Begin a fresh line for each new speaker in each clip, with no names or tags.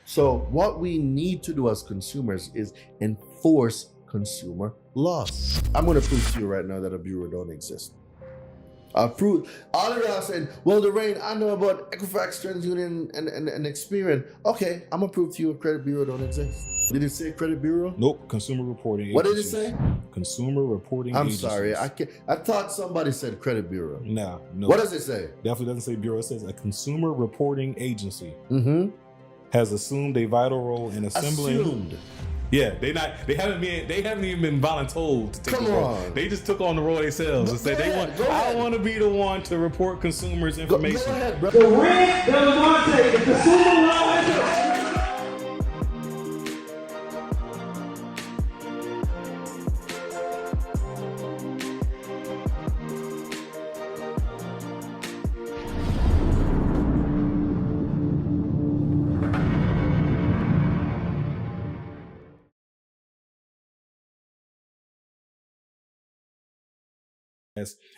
So what we need to do as consumers is enforce consumer laws. I'm going to prove to you right now that a bureau don't exist. I've proved. All of y'all saying, well, Lorraine, I know about Equifax, TransUnion, and Experian. Okay, I'm going to prove to you a credit bureau don't exist. Did it say credit bureau?
Nope. Consumer reporting agencies.
What did it say?
Consumer reporting
I'm
agencies.
sorry. I thought somebody said credit bureau.
No.
What does it say?
Definitely doesn't say bureau. It says a consumer reporting agency
Mm-hmm.
has assumed a vital role in assembling.
Assumed.
Yeah, they haven't even been voluntold to take
Come
the role.
on.
They just took on the role themselves and said I want to be the one to report consumers' information.
Go ahead, bro.
The rant that was on the consumer law.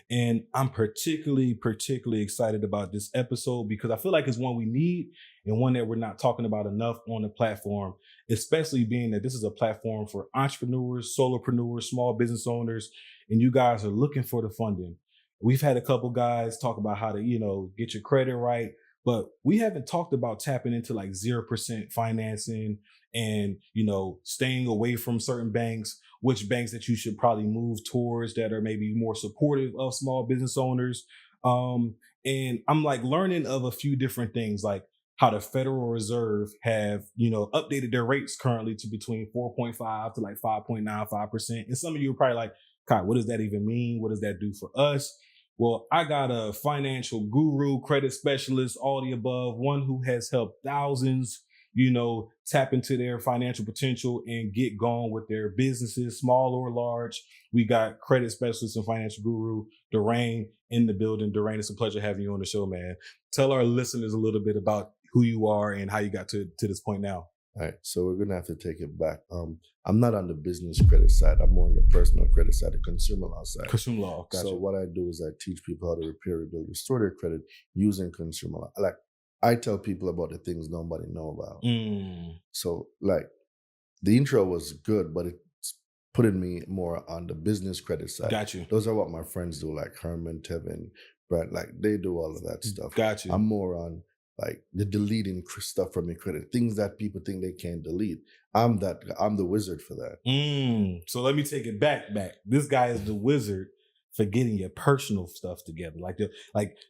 And I'm particularly excited about this episode because I feel like it's one we need and one that we're not talking about enough on the platform, especially being that this is a platform for entrepreneurs, solopreneurs, small business owners, and you guys are looking for the funding. We've had a couple guys talk about how to, get your credit right, but we haven't talked about tapping into like 0% financing and, staying away from certain banks, which banks that you should probably move towards that are maybe more supportive of small business owners. And I'm like learning of a few different things, like how the Federal Reserve have, updated their rates currently to between 4.5 to like 5.95%. And some of you are probably like, Kai, what does that even mean? What does that do for us? Well, I got a financial guru, credit specialist, all the above, one who has helped thousands, tap into their financial potential and get going with their businesses, small or large. We got credit specialist and financial guru, Durain, in the building. Durain, it's a pleasure having you on the show, man. Tell our listeners a little bit about who you are and how you got to this point now.
All right, so we're going to have to take it back. I'm not on the business credit side. I'm more on the personal credit side, the consumer law side.
Consumer law, gotcha.
So what I do is I teach people how to repair, rebuild, restore their credit using consumer law. Like, I tell people about the things nobody know about. So, like, the intro was good, but it's putting me more on the business credit side.
Got you.
Those are what my friends do, like Herman, Tevin, Brad. Like, they do all of that stuff.
Got you.
I'm more on like the deleting stuff from your credit, things that people think they can't delete. I'm the wizard for that.
So let me take it back. This guy is the wizard for getting your personal stuff together. Like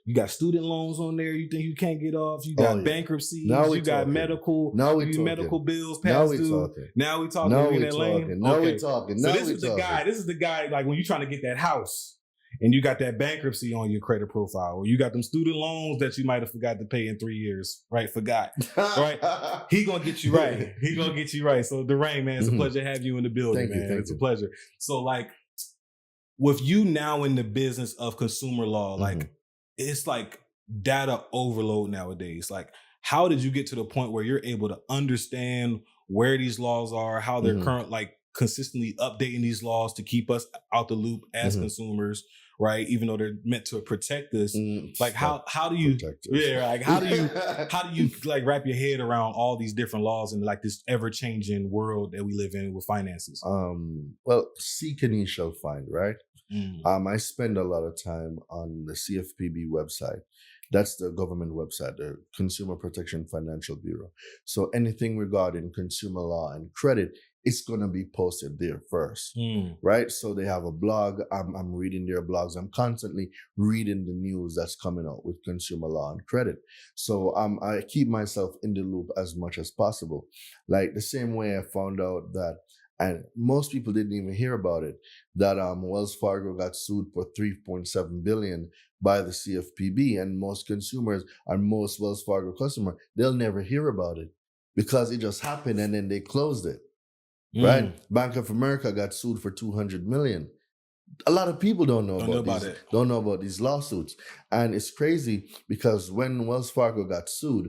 you got student loans on there you think you can't get off. You got bankruptcies. You got medical. Medical bills past due. Now we talking.
Now
we
we talking. Now we talking.
So this is the guy. Like when you're trying to get that house and you got that bankruptcy on your credit profile, or you got them student loans that you might have forgot to pay in 3 years. Right? Forgot. Right? He gonna get you right. So Durain, man, it's a pleasure to have you in the building, man. It's a pleasure. So like, with you now in the business of consumer law, like it's like data overload nowadays. Like, how did you get to the point where you're able to understand where these laws are, how they're consistently updating these laws to keep us out the loop as consumers, right? Even though they're meant to protect us. Like how do you how do you like wrap your head around all these different laws in like this ever-changing world that we live in with finances?
Well, seek and ye shall find, right? I spend a lot of time on the CFPB website. That's the government website, the Consumer Protection Financial Bureau. So anything regarding consumer law and credit, it's going to be posted there first, right? So they have a blog. I'm reading their blogs. I'm constantly reading the news that's coming out with consumer law and credit. So I keep myself in the loop as much as possible. Like the same way I found out that, and most people didn't even hear about it, that Wells Fargo got sued for $3.7 billion by the CFPB, and most consumers and most Wells Fargo customer, they'll never hear about it because it just happened and then they closed it. Right? Bank of America got sued for $200 million. A lot of people don't know about these lawsuits. And it's crazy because when Wells Fargo got sued,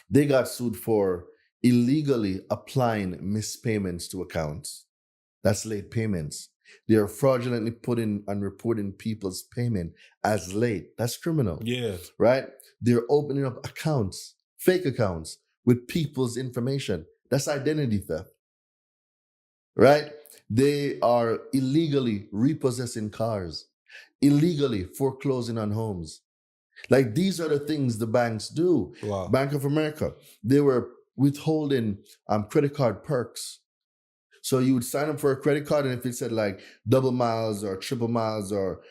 they got sued for illegally applying mispayments to accounts. That's late payments. They are fraudulently putting and reporting people's payment as late. That's criminal.
Yeah.
Right? They're opening up accounts, fake accounts, with people's information. That's identity theft, right? They are illegally repossessing cars, illegally foreclosing on homes. Like, these are the things the banks do.
Wow.
Bank of America, they were withholding credit card perks. So you would sign up for a credit card, and if it said like double miles or triple miles or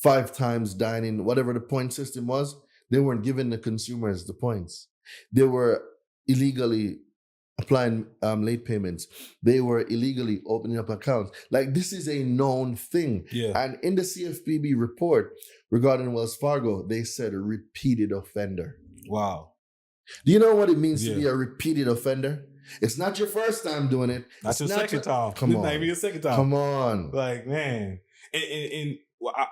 5 times dining, whatever the point system was, they weren't giving the consumers the points. They were illegally applying late payments. They were illegally opening up accounts. Like, this is a known thing.
Yeah.
And in the CFPB report regarding Wells Fargo, they said a repeated offender.
Wow.
Do you know what it means to be a repeated offender? It's not your first time doing it.
Not your second time.
Come on.
Not even your second time.
Come on.
Like, man. And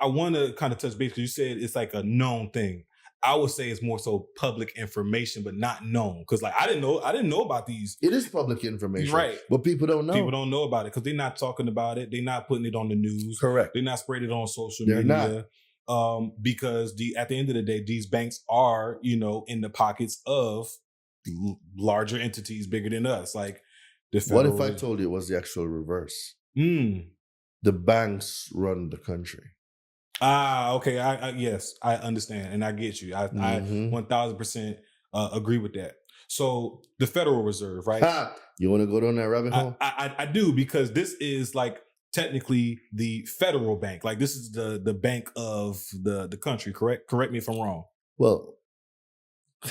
I want to kind of touch base, because you said it's like a known thing. I would say it's more so public information, but not known. Because like I didn't know about these.
It is public information,
right?
But people don't know.
People don't know about it because they're not talking about it. They're not putting it on the news.
Correct.
They're not spreading it on social
They're
media. Because at the end of the day, these banks are, in the pockets of larger entities bigger than us. Like the Federal.
What if I told you it was the actual reverse?
The
banks run the country.
Okay. Yes, I understand, and I get you. I 1000% agree with that. So the Federal Reserve, right?
You want to go down that rabbit hole?
I do, because this is like technically the federal bank. Like this is the bank of the country. Correct me if I'm wrong.
Well,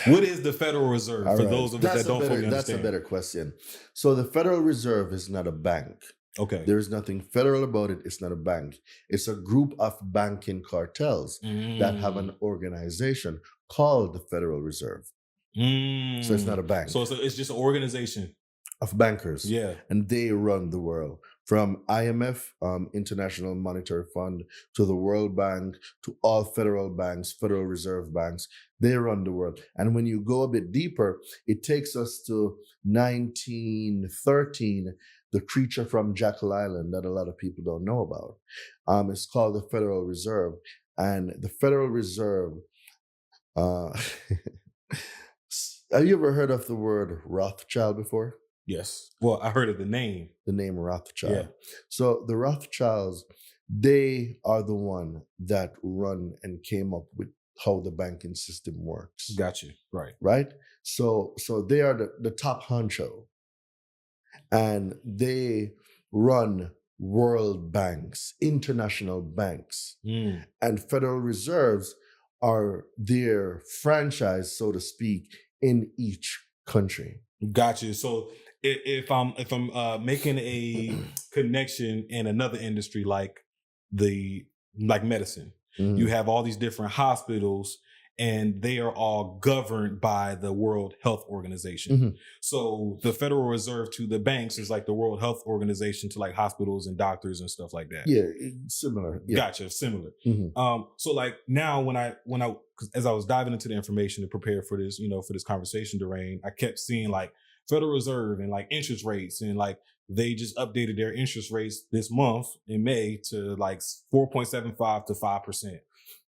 what is the Federal Reserve for those of us that don't fully understand?
That's a better question. So the Federal Reserve is not a bank.
Okay.
There is nothing federal about it. It's not a bank. It's a group of banking cartels that have an organization called the Federal Reserve. So it's not a bank.
So it's just an organization
of bankers.
Yeah.
And they run the world. From IMF, International Monetary Fund, to the World Bank, to all federal banks, Federal Reserve banks, they run the world. And when you go a bit deeper, it takes us to 1913, the creature from Jekyll Island that a lot of people don't know about. It's called the Federal Reserve. And the Federal Reserve, have you ever heard of the word Rothschild before?
Yes. Well, I heard of the name.
The name Rothschild.
Yeah.
So the Rothschilds, they are the one that run and came up with how the banking system works.
Got you. Right.
Right? So they are the top honcho. And they run world banks, international banks. And Federal Reserves are their franchise, so to speak, in each country.
Got you. So if I'm making a connection in another industry like medicine, you have all these different hospitals, and they are all governed by the World Health Organization. So the Federal Reserve to the banks is like the World Health Organization to like hospitals and doctors and stuff like that.
Yeah, similar. Yeah.
Gotcha, similar. So like now when I cause as I was diving into the information to prepare for this, for this conversation, Durain, I kept seeing like Federal Reserve and like interest rates, and like they just updated their interest rates this month in May to like 4.75 to 5%.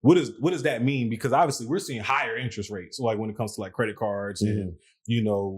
What does that mean? Because obviously we're seeing higher interest rates. So like when it comes to like credit cards and,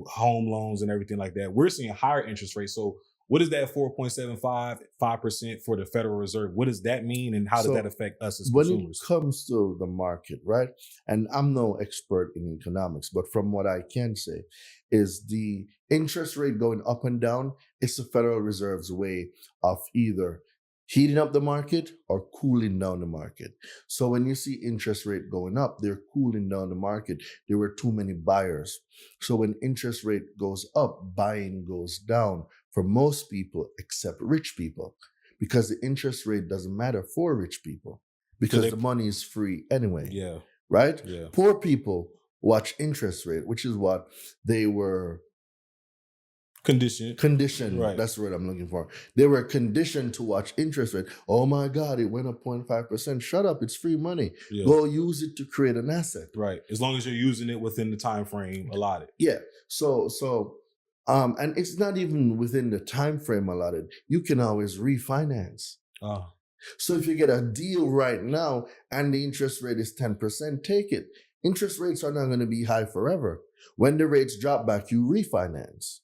home loans and everything like that, we're seeing higher interest rates. So what is that 5% for the Federal Reserve? What does that mean? And how does that affect us as consumers?
When it comes to the market, right? And I'm no expert in economics, but from what I can say is the interest rate going up and down, it's the Federal Reserve's way of either heating up the market or cooling down the market. So when you see interest rate going up, they're cooling down the market. There were too many buyers. So when interest rate goes up, buying goes down for most people except rich people, because the interest rate doesn't matter for rich people because the money is free anyway.
Yeah.
Right?
Yeah.
Poor people watch interest rate, which is what they were Conditioned.
Right.
That's the word I'm looking for. They were conditioned to watch interest rate. Oh my God, it went up 0.5%. Shut up, it's free money.
Yeah.
Go use it to create an asset.
Right. As long as you're using it within the time frame allotted.
Yeah. So and it's not even within the time frame allotted. You can always refinance. So if you get a deal right now and the interest rate is 10%, take it. Interest rates are not going to be high forever. When the rates drop back, you refinance.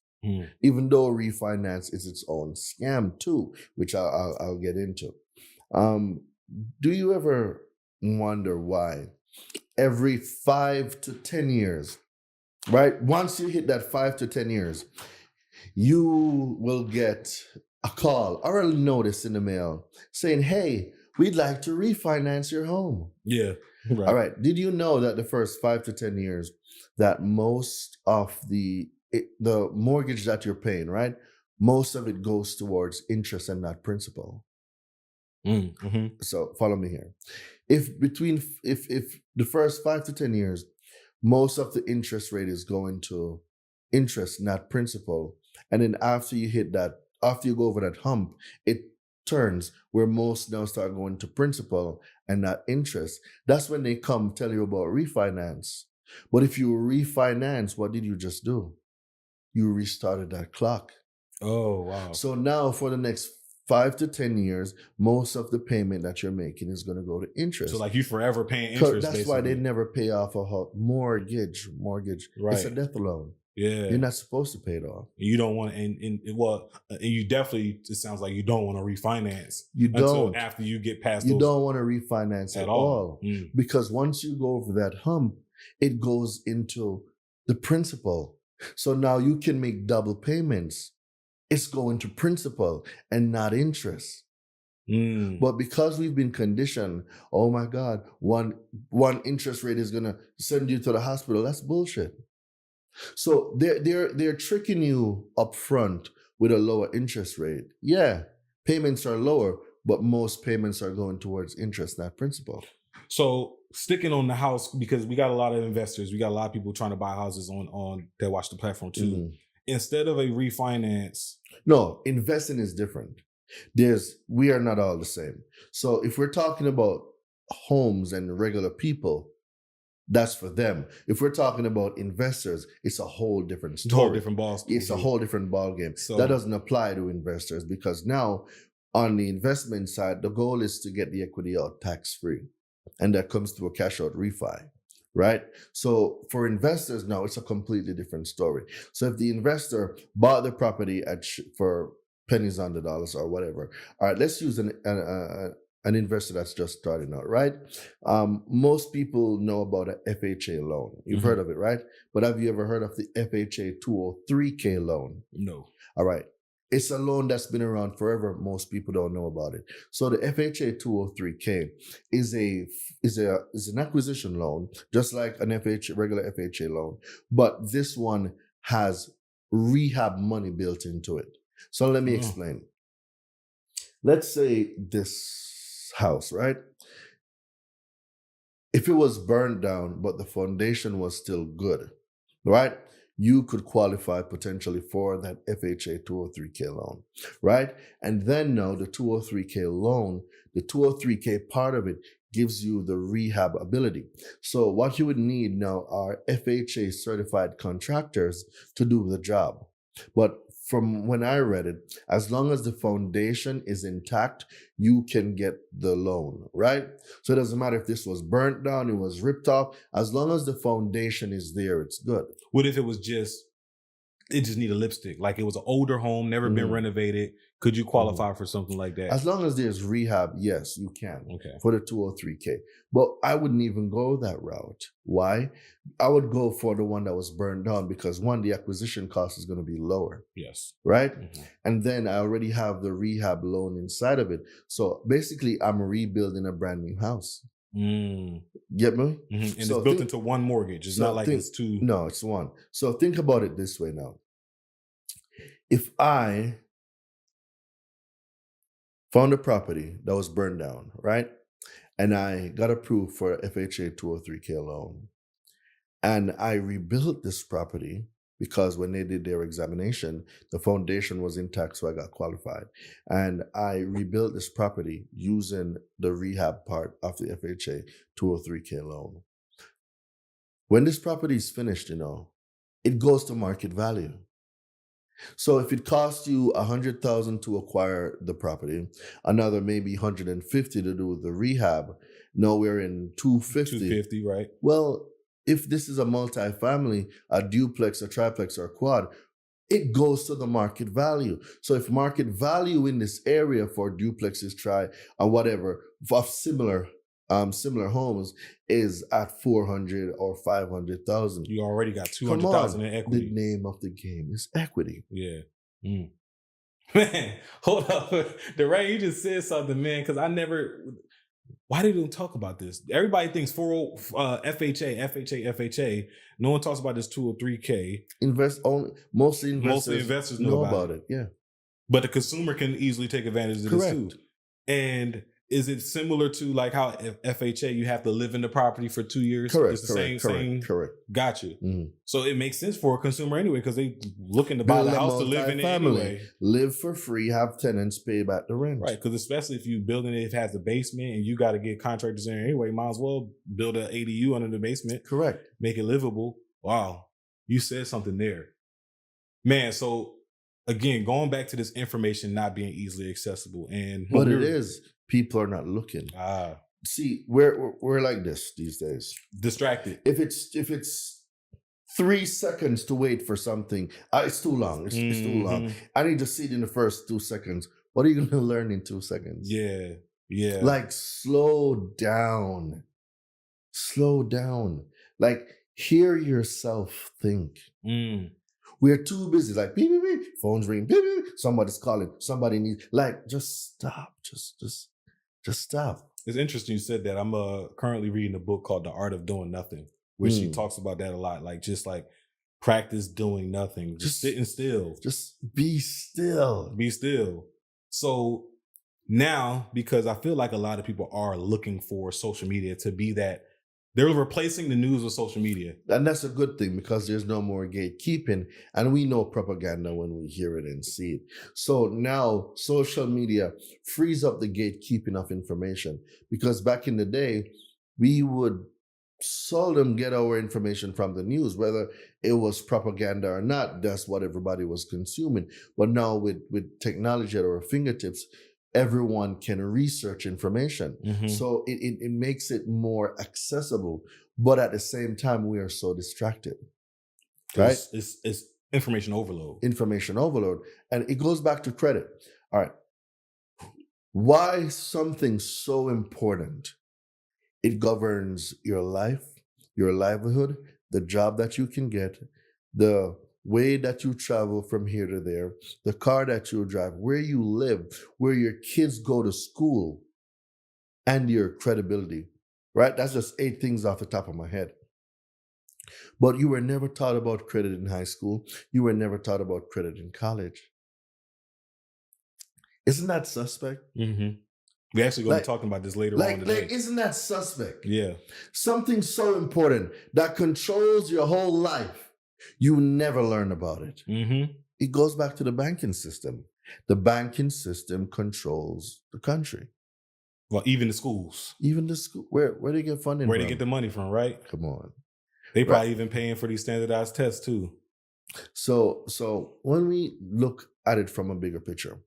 Even though refinance is its own scam too, which I'll get into. Do you ever wonder why every 5 to 10 years, right? Once you hit that 5 to 10 years, you will get a call or a notice in the mail saying, hey, we'd like to refinance your home.
Yeah. Right.
All right. Did you know that the first 5 to 10 years that most of the mortgage that you're paying, right? Most of it goes towards interest and not principal.
Mm-hmm.
So follow me here. If the first 5 to 10 years, most of the interest rate is going to interest, not principal. And then after you go over that hump, it turns where most now start going to principal and not interest. That's when they come tell you about refinance. But if you refinance, what did you just do? You restarted that clock.
Oh, wow.
So now for the next 5 to 10 years, most of the payment that you're making is going to go to interest.
So like you forever paying interest.
That's
basically.
why they never pay off a mortgage.
Right.
It's a death loan.
Yeah.
You're not supposed to pay it off.
You don't want, and you definitely, it sounds like you don't want to refinance.
You don't.
Until after you get past
You don't want to refinance at all. Because once you go over that hump, it goes into the principal. So now you can make double payments. It's going to principal and not interest. But because we've been conditioned, oh my God, one interest rate is gonna send you to the hospital. That's bullshit. So they're tricking you up front with a lower interest rate. Yeah, payments are lower, but most payments are going towards interest, not principal.
So sticking on the house, because we got a lot of investors, we got a lot of people trying to buy houses on that watch the platform too. Mm-hmm. Instead of a refinance.
No, investing is different. We are not all the same. So if we're talking about homes and regular people, that's for them. If we're talking about investors, it's a whole different story.
Whole different ball.
It's a whole different ball game. So that doesn't apply to investors because now on the investment side, the goal is to get the equity out tax-free. And that comes through a cash out refi, right? So for investors now, it's a completely different story. So if the investor bought the property for pennies on the dollars or whatever, all right, let's use an investor that's just starting out, right? Most people know about an FHA loan. You've heard of it, right? But have you ever heard of the FHA 203K loan?
No.
All right. It's a loan that's been around forever. Most people don't know about it. So the FHA 203K is an acquisition loan, just like an regular FHA loan. But this one has rehab money built into it. So let me explain. Let's say this house, right? If it was burned down, but the foundation was still good, right? You could qualify potentially for that FHA 203K loan, right? And then now the 203K loan, the 203K part of it gives you the rehab ability. So what you would need now are FHA certified contractors to do the job. But from when I read it, as long as the foundation is intact, you can get the loan, right? So it doesn't matter if this was burnt down, it was ripped off. As long as the foundation is there, it's good.
What if it just needed lipstick? Like it was an older home, never been renovated. Could you qualify for something like that?
As long as there's rehab, yes, you can.
Okay.
For the 203K. But I wouldn't even go that route. Why? I would go for the one that was burned down because one, the acquisition cost is going to be lower.
Yes.
Right? Mm-hmm. And then I already have the rehab loan inside of it. So basically, I'm rebuilding a brand new house. Get me?
Mm-hmm. And so it's built into one mortgage. It's not like it's two.
No, it's one. So think about it this way now. If I found a property that was burned down, right? And I got approved for a FHA 203K loan. And I rebuilt this property because when they did their examination, the foundation was intact, so I got qualified. And I rebuilt this property using the rehab part of the FHA 203K loan. When this property is finished, it goes to market value. So if it costs you $100,000 to acquire the property, another maybe $150,000 to do the rehab, now we're in $250,000.
$250,000, right?
Well, if this is a multifamily, a duplex, a triplex, or a quad, it goes to the market value. So if market value in this area for duplexes, or whatever, of similar homes is at 400 or 500,000.
You already got 200,000 in equity.
The name of the game is equity.
Yeah. Man, hold up. DeRay, you just said something, man, because why did they talk about this? Everybody thinks FHA. No one talks about this 203K.
Mostly investors know about it. Yeah.
But the consumer can easily take advantage of this too. And is it similar to like how FHA, you have to live in the property for 2 years?
Correct.
It's the same.
Correct.
Gotcha.
Mm-hmm.
So it makes sense for a consumer anyway, because they looking to buy the house to live in it anyway.
Live for free, have tenants, pay back the rent.
Right, because especially if you building it, if it has a basement and you got to get contractors in anyway, might as well build an ADU under the basement.
Correct.
Make it livable. Wow. You said something there. Man, so again, going back to this information not being easily accessible.
But it is. People are not looking. See, we're like this these days.
Distracted.
If it's 3 seconds to wait for something, it's too long. It's too long. I need to see it in the first 2 seconds. What are you going to learn in 2 seconds?
Yeah.
Like slow down. Like hear yourself think. We're too busy. Like beep, beep, beep. Phones ring. Beep, beep. Somebody's calling. Somebody needs. Like just stop. Just stop.
It's interesting you said that. I'm currently reading a book called The Art of Doing Nothing, where she talks about that a lot. Like just like practice doing nothing. Just sitting still.
Just be still.
Be still. So now, because I feel like a lot of people are looking for social media to be that, they're replacing the news with social media. And
that's a good thing because there's no more gatekeeping. And we know propaganda when we hear it and see it. So now social media frees up the gatekeeping of information. Because back in the day, we would seldom get our information from the news, whether it was propaganda or not. That's what everybody was consuming. But now with technology at our fingertips, everyone can research information. So it makes it more accessible. But at the same time, we are so distracted. Right?
It's information overload.
Information overload. And it goes back to credit. All right. Why something so important? It governs your life, your livelihood, the job that you can get, the way that you travel from here to there, the car that you drive, where you live, where your kids go to school, and your credibility, right? That's just 8 things off the top of my head. But you were never taught about credit in high school. You were never taught about credit in college. Isn't that suspect?
We actually going to be talking about this later on today.
Isn't that suspect?
Yeah.
Something so important that controls your whole life. You never learn about it. It goes back to the banking system. The banking system controls the country.
Well, even the schools.
Even the school. Where do they get funding
Where
from?
they get the money from, right?
Come on.
They probably even paying for these standardized tests too.
So when we look at it from a bigger picture,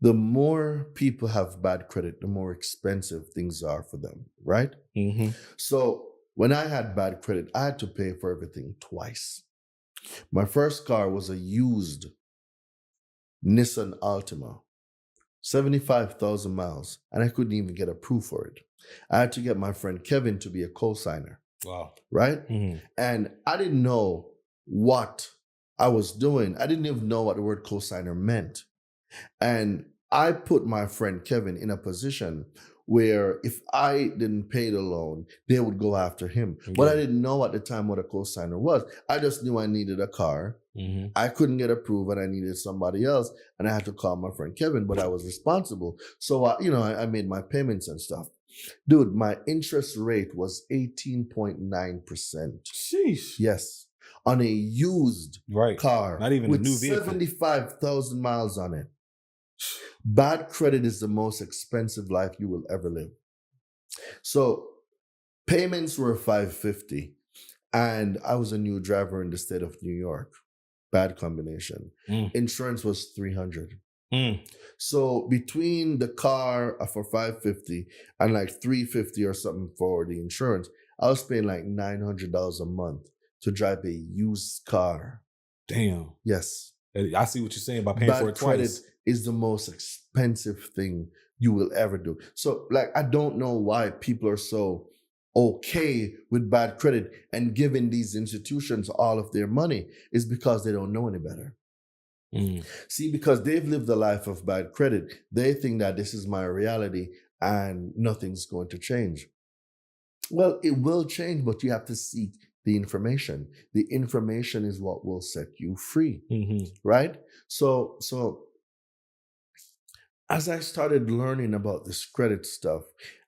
the more people have bad credit, the more expensive things are for them, right? So when I had bad credit, I had to pay for everything twice. My first car was a used Nissan Altima, 75,000 miles, and I couldn't even get approved for it. I had to get my friend Kevin to be a co-signer.
Wow.
Right? And I didn't know what I was doing. I didn't even know what the word co-signer meant. And I put my friend Kevin in a position where if I didn't pay the loan, they would go after him. But I didn't know at the time what a co-signer was. I just knew I needed a car. I couldn't get approved and I needed somebody else. And I had to call my friend Kevin, but I was responsible. So, I made my payments and stuff. Dude, my interest rate was 18.9%.
Sheesh.
Yes. On a used car.
Not even
with
a new vehicle.
75,000 miles on it. Bad credit is the most expensive life you will ever live. So payments were $550 and I was a new driver in the state of New York. Bad combination. Insurance was $300. So between the car for $550 and like $350 or something for the insurance, I was paying like $900 a month to drive a used car.
Damn.
Yes.
I see what you're saying by paying
Bad
for it
credit
twice.
is the most expensive thing you will ever do. So, like, I don't know why people are so okay with bad credit and giving these institutions all of their money. Is because they don't know any better. See, because they've lived a life of bad credit, they think that this is my reality and nothing's going to change. Well, it will change, but you have to seek the information. The information is what will set you free, right? So as I started learning about this credit stuff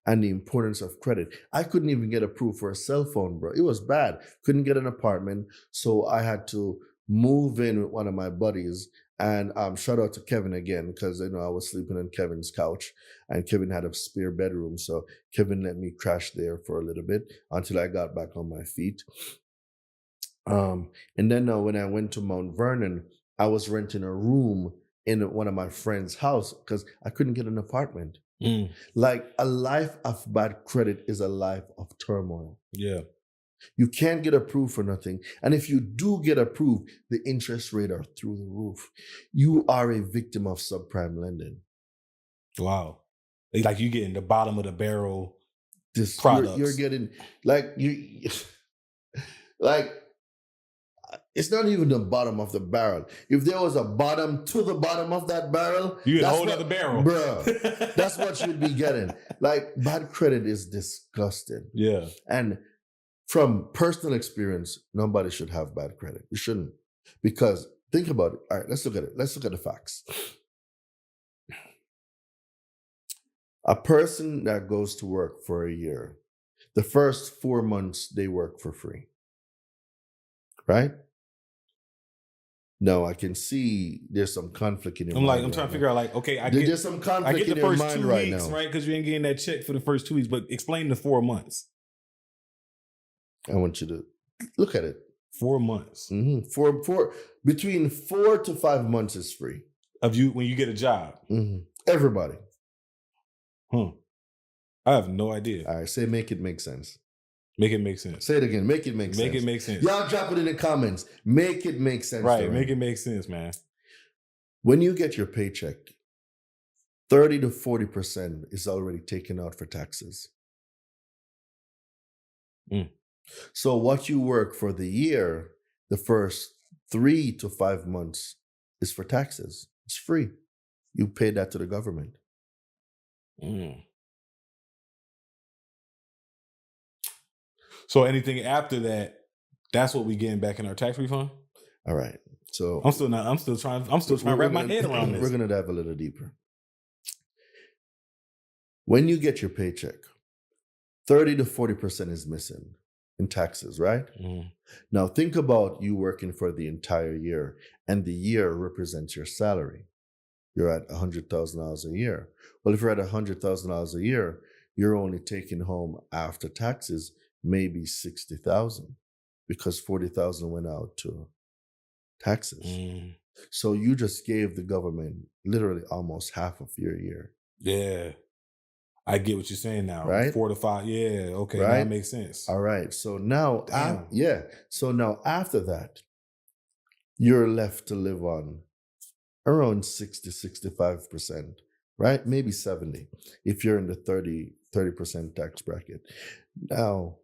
and the importance of credit, I couldn't even get approved for a cell phone, bro. It was bad. Couldn't get an apartment, so I had to move in with one of my buddies. And shout out to Kevin again, because I was sleeping on Kevin's couch, and Kevin had a spare bedroom, so Kevin let me crash there for a little bit until I got back on my feet. And then when I went to Mount Vernon, I was renting a room in one of my friend's house because I couldn't get an apartment. Like, a life of bad credit is a life of turmoil.
Yeah.
You can't get approved for nothing. And if you do get approved, the interest rate are through the roof. You are a victim of subprime lending.
Wow. Like, you getting the bottom of the barrel
This
products.
You're getting, like, like, it's not even the bottom of the barrel. If there was a bottom to the bottom of that barrel,
you get a whole other barrel.
Bro, that's what you'd be getting. Like, bad credit is disgusting.
Yeah.
And from personal experience, nobody should have bad credit. You shouldn't. Because think about it. All right, let's look at it. Let's look at the facts. A person that goes to work for a year, the first 4 months they work for free. Right? No, I can see there's some conflict in your mind.
I'm trying to figure out, like, okay,
there's some conflict in your mind right now.
Right? Because you ain't getting that check for the first 2 weeks, but explain the 4 months.
I want you to look at it.
4 months.
Between 4 to 5 months is free.
Of you when you get a job.
Everybody.
I have no idea.
All right, say make it make sense.
Make it make sense.
Say it again. Make it make sense.
Make it make sense.
Y'all drop it in the comments. Make it make sense.
Right. Make it make sense, man.
When you get your paycheck, 30 to 40% is already taken out for taxes. So what you work for the year, the first 3 to 5 months is for taxes. It's free. You pay that to the government.
So anything after that, that's what we getting back in our tax refund?
All right. So
I'm still trying to wrap my head around this.
We're going to dive a little deeper. When you get your paycheck, 30 to 40% is missing in taxes, right? Now think about you working for the entire year, and the year represents your salary. You're at $100,000 a year. Well, if you're at $100,000 a year, you're only taking home after taxes maybe $60,000 because $40,000 went out to taxes. So you just gave the government literally almost half of your year.
Yeah. I get what you're saying now.
Right?
4 to 5. Yeah. Okay.
Right?
That makes sense.
All right. So now,
Damn.
So now after that, you're left to live on around 60, 65%, right? Maybe 70 if you're in the 30% tax bracket. Now,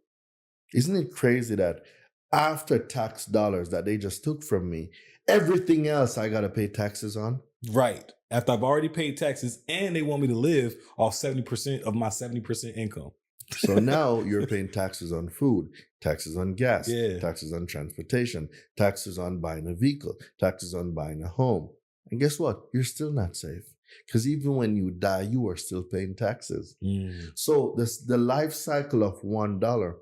isn't it crazy that after tax dollars that they just took from me, everything else I got to pay taxes on?
Right. After I've already paid taxes and they want me to live off 70% of my 70% income.
So now you're paying taxes on food, taxes on gas,
Yeah.
taxes on transportation, taxes on buying a vehicle, taxes on buying a home. And guess what? You're still not safe. Because even when you die, you are still paying taxes. So the life cycle of $1,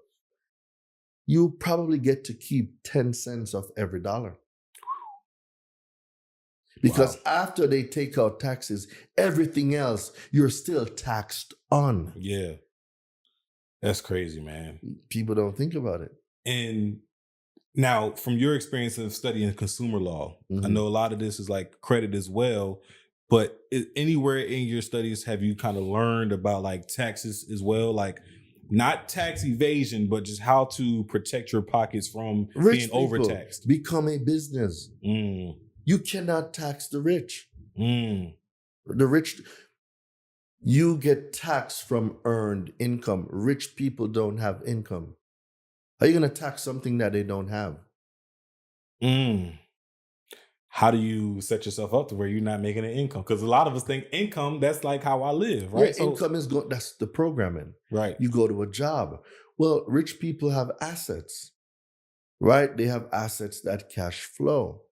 you probably get to keep 10 cents of every dollar. Because after they take out taxes, everything else you're still taxed on.
Yeah. That's crazy, man.
People don't think about it.
And now, from your experience of studying consumer law, I know a lot of this is like credit as well, but anywhere in your studies have you kind of learned about like taxes as well? Like not tax evasion, but just how to protect your pockets from
Rich
being
people
overtaxed.
become a business. You cannot tax the rich. The rich, you get taxed from earned income. Rich people don't have income. How are you going to tax something that they don't have?
How do you set yourself up to where you're not making an income? Because a lot of us think income, that's like how I live, right?
Yeah, so, income is that's the programming.
Right.
You go to a job. Well, rich people have assets, right? They have assets that cash flow,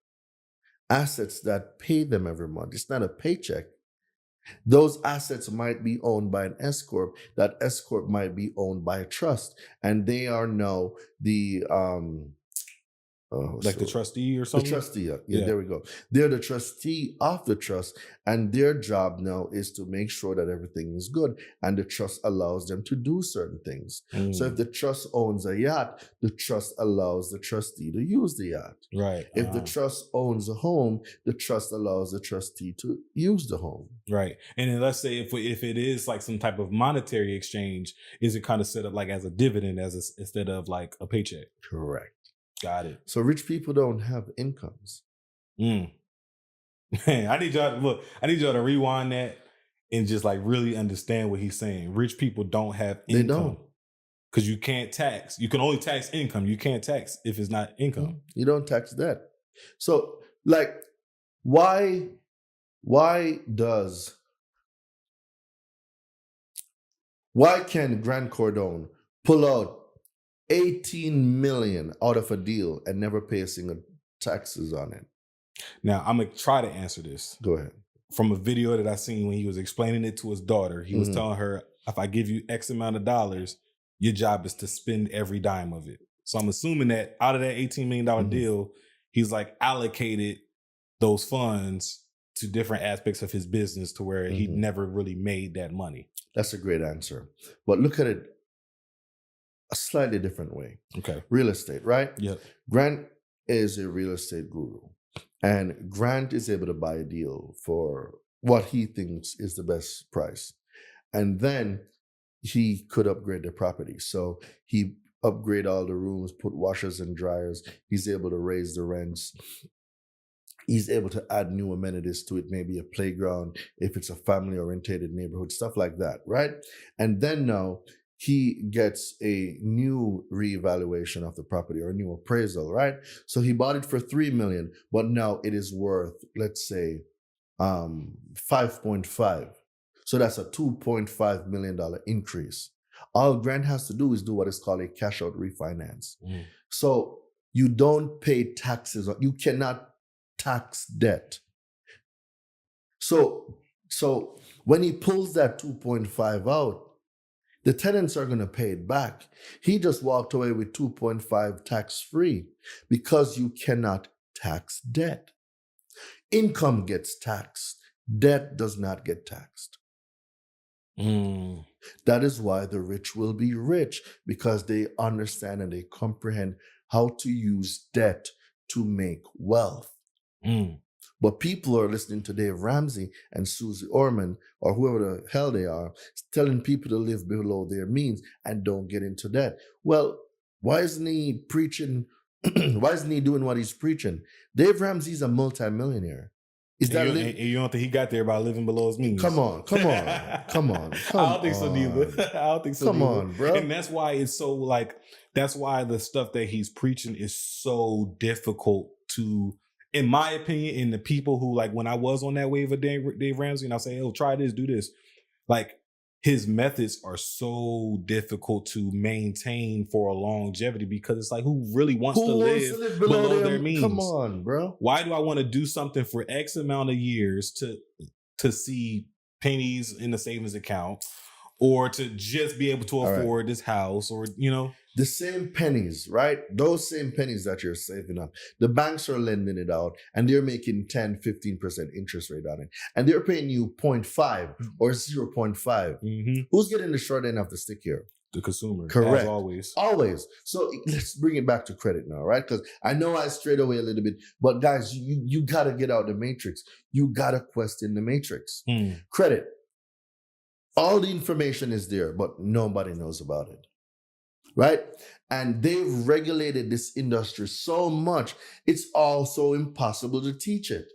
assets that pay them every month. It's not a paycheck. Those assets might be owned by an S corp. That S corp might be owned by a trust, and they are now the
the trustee or something?
The trustee, yeah, there we go. They're the trustee of the trust, and their job now is to make sure that everything is good, and the trust allows them to do certain things. So if the trust owns a yacht, the trust allows the trustee to use the yacht.
Right.
If the trust owns a home, the trust allows the trustee to use the home.
Right. And then let's say if it is like some type of monetary exchange, is it kind of set up like as a dividend instead of like a paycheck?
Correct.
Got it.
So rich people don't have incomes.
Man, I need y'all to rewind that and just like really understand what he's saying. Rich people don't have income.
They don't.
Because you can't tax. You can only tax income. You can't tax if it's not income.
You don't tax debt. So like why can Grant Cardone pull out 18 million out of a deal and never pay a single taxes on it?
Now, I'm going to try to answer this.
Go ahead.
From a video that I seen when he was explaining it to his daughter, he was telling her, if I give you X amount of dollars, your job is to spend every dime of it. So I'm assuming that out of that $18 million deal, he's like allocated those funds to different aspects of his business to where he never really made that money. That's
a great answer. But look at it a slightly different way.
Okay.
Real estate, right?
Yeah.
Grant is a real estate guru. And Grant is able to buy a deal for what he thinks is the best price. And then he could upgrade the property. So he upgrade all the rooms, put washers and dryers. He's able to raise the rents. He's able to add new amenities to it, maybe a playground, if it's a family-oriented neighborhood, stuff like that, right? And then now he gets a new reevaluation of the property or a new appraisal, right? So he bought it for $3 million, but now it is worth, let's say, 5.5. So that's a $2.5 million increase. All Grant has to do is do what is called a cash out refinance. So you don't pay taxes. You cannot tax debt. So when he pulls that 2.5 out, the tenants are going to pay it back. He just walked away with 2.5 tax-free because you cannot tax debt. Income gets taxed. Debt does not get taxed. That is why the rich will be rich, because they understand and they comprehend how to use debt to make wealth. But people are listening to Dave Ramsey and Susie Orman or whoever the hell they are, telling people to live below their means and don't get into debt. Well, why isn't he preaching? Why isn't he doing what he's preaching? Dave Ramsey's a multimillionaire.
Is that you don't think he got there by living below his means?
Come on.
I don't think so neither. Come
on, bro.
And that's why it's so like, that's why the stuff that he's preaching is so difficult to, in my opinion, and the people who, like, when I was on that wave of Dave Ramsey and I say, oh, try this, do this. Like, his methods are so difficult to maintain for a longevity because it's like, who really wants to live below their means?
Come on, bro.
Why do I want to do something for X amount of years to see pennies in the savings account or to just be able to afford this house or, you know?
The same pennies, right? Those same pennies that you're saving up, the banks are lending it out and they're making 10, 15% interest rate on it. And they're paying you 0.5 or 0.5. Who's getting the short end of the stick here?
The consumer.
Correct.
As always.
Always. So let's bring it back to credit now, right? Because I know I strayed away a little bit, but guys, you got to get out the matrix. You got to question the matrix. Credit. All the information is there, but nobody knows about it. right? And they've regulated this industry so much, it's also impossible to teach it.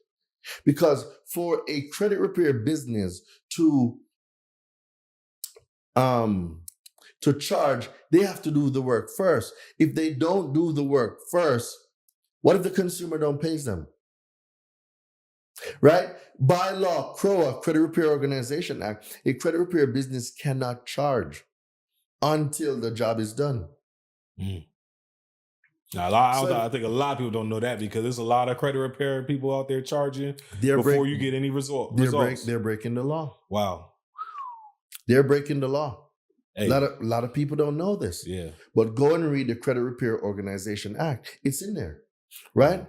Because for a credit repair business to charge, they have to do the work first. If they don't do the work first, what if the consumer don't pay them? Right? By law, CROA, Credit Repair Organization Act, a credit repair business cannot charge until the job is done.
Mm. Now, I think a lot of people don't know that, because there's a lot of credit repair people out there charging before you get any results.
They're breaking the law.
Wow.
They're breaking the law.
Hey.
A lot of people don't know this.
Yeah.
But go and read the Credit Repair Organization Act. It's in there, right?
Yeah.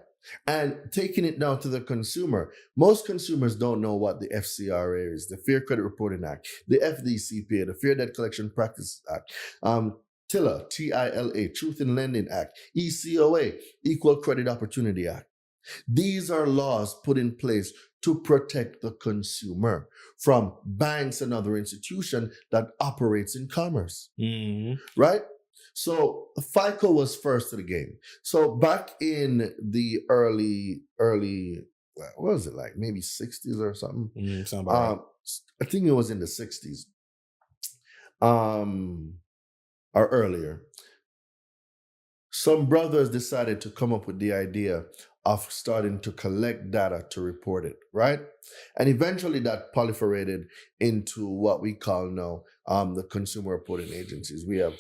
And taking it down to the consumer. Most consumers don't know what the FCRA is, the Fair Credit Reporting Act, the FDCPA, the Fair Debt Collection Practices Act, TILA, TILA, Truth in Lending Act, ECOA, Equal Credit Opportunity Act. These are laws put in place to protect the consumer from banks and other institutions that operates in commerce, right? So FICO was first to the game. So back in the early, what was it, like maybe 60s or something?
Right.
I think it was in the 60s or earlier. Some brothers decided to come up with the idea of starting to collect data to report it, right? And eventually that proliferated into what we call now the consumer reporting agencies. We have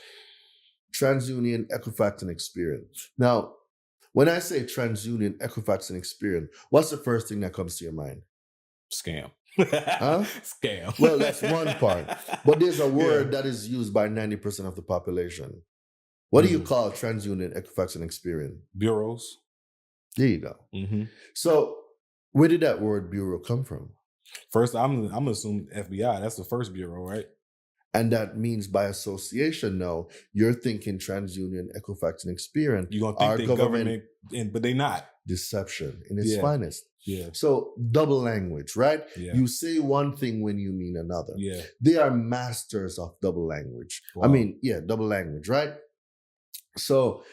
TransUnion, Equifax, and Experian. Now, when I say TransUnion, Equifax, and Experian, what's the first thing that comes to your mind?
Scam.
Huh?
Scam.
Well, that's one part. But there's a word that is used by 90% of the population. What do you call TransUnion, Equifax, and Experian?
Bureaus.
There you go. So where did that word bureau come from?
First, I'm assuming FBI. That's the first bureau, right?
And that means by association now, you're thinking TransUnion, Equifax, and Experian
you're gonna think they government, but they not.
Deception in its finest.
Yeah.
So double language, right?
Yeah.
You say one thing when you mean another.
Yeah.
They are masters of double language.
Wow.
Double language, right? So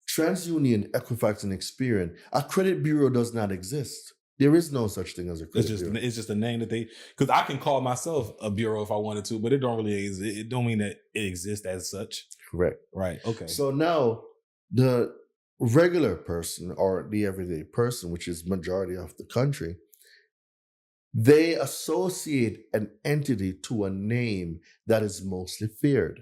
TransUnion, Equifax, and Experian, a credit bureau does not exist. There is no such thing as a credit bureau.
It's just a name that because I can call myself a bureau if I wanted to, but it don't really exist. It don't mean that it exists as such.
Correct.
Right. Okay.
So now the regular person or the everyday person, which is majority of the country, they associate an entity to a name that is mostly feared.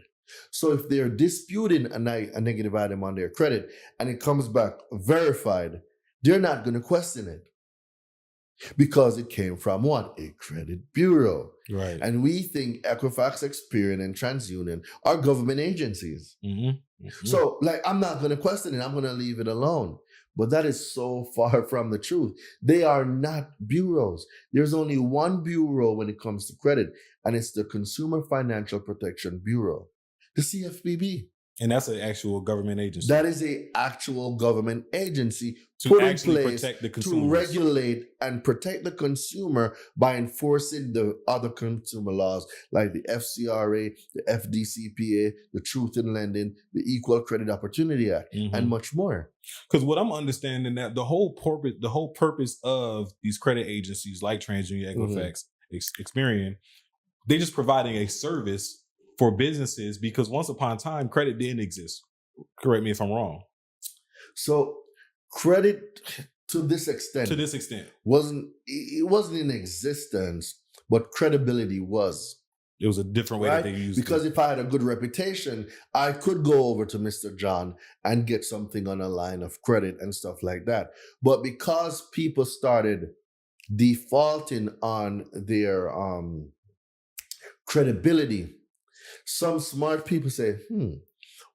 So if they're disputing a negative item on their credit and it comes back verified, they're not going to question it because it came from what? A credit bureau.
Right.
And we think Equifax, Experian, and TransUnion are government agencies. So I'm not going to question it. I'm going to leave it alone. But that is so far from the truth. They are not bureaus. There's only one bureau when it comes to credit, and it's the Consumer Financial Protection Bureau, the CFPB.
And that's an actual government agency.
That is an actual government agency
to
put
actually
in place
protect the consumer,
to regulate and protect the consumer by enforcing the other consumer laws like the FCRA, the FDCPA, the Truth in Lending, the Equal Credit Opportunity Act, and much more.
Because what I'm understanding that the whole purpose of these credit agencies like TransUnion, Equifax, Experian, they're just providing a service for businesses, because once upon a time, credit didn't exist. Correct me if I'm wrong.
So credit to this extent wasn't in existence, but credibility was.
It was a different way that they used it.
Because if I had a good reputation, I could go over to Mr. John and get something on a line of credit and stuff like that. But because people started defaulting on their credibility, some smart people say,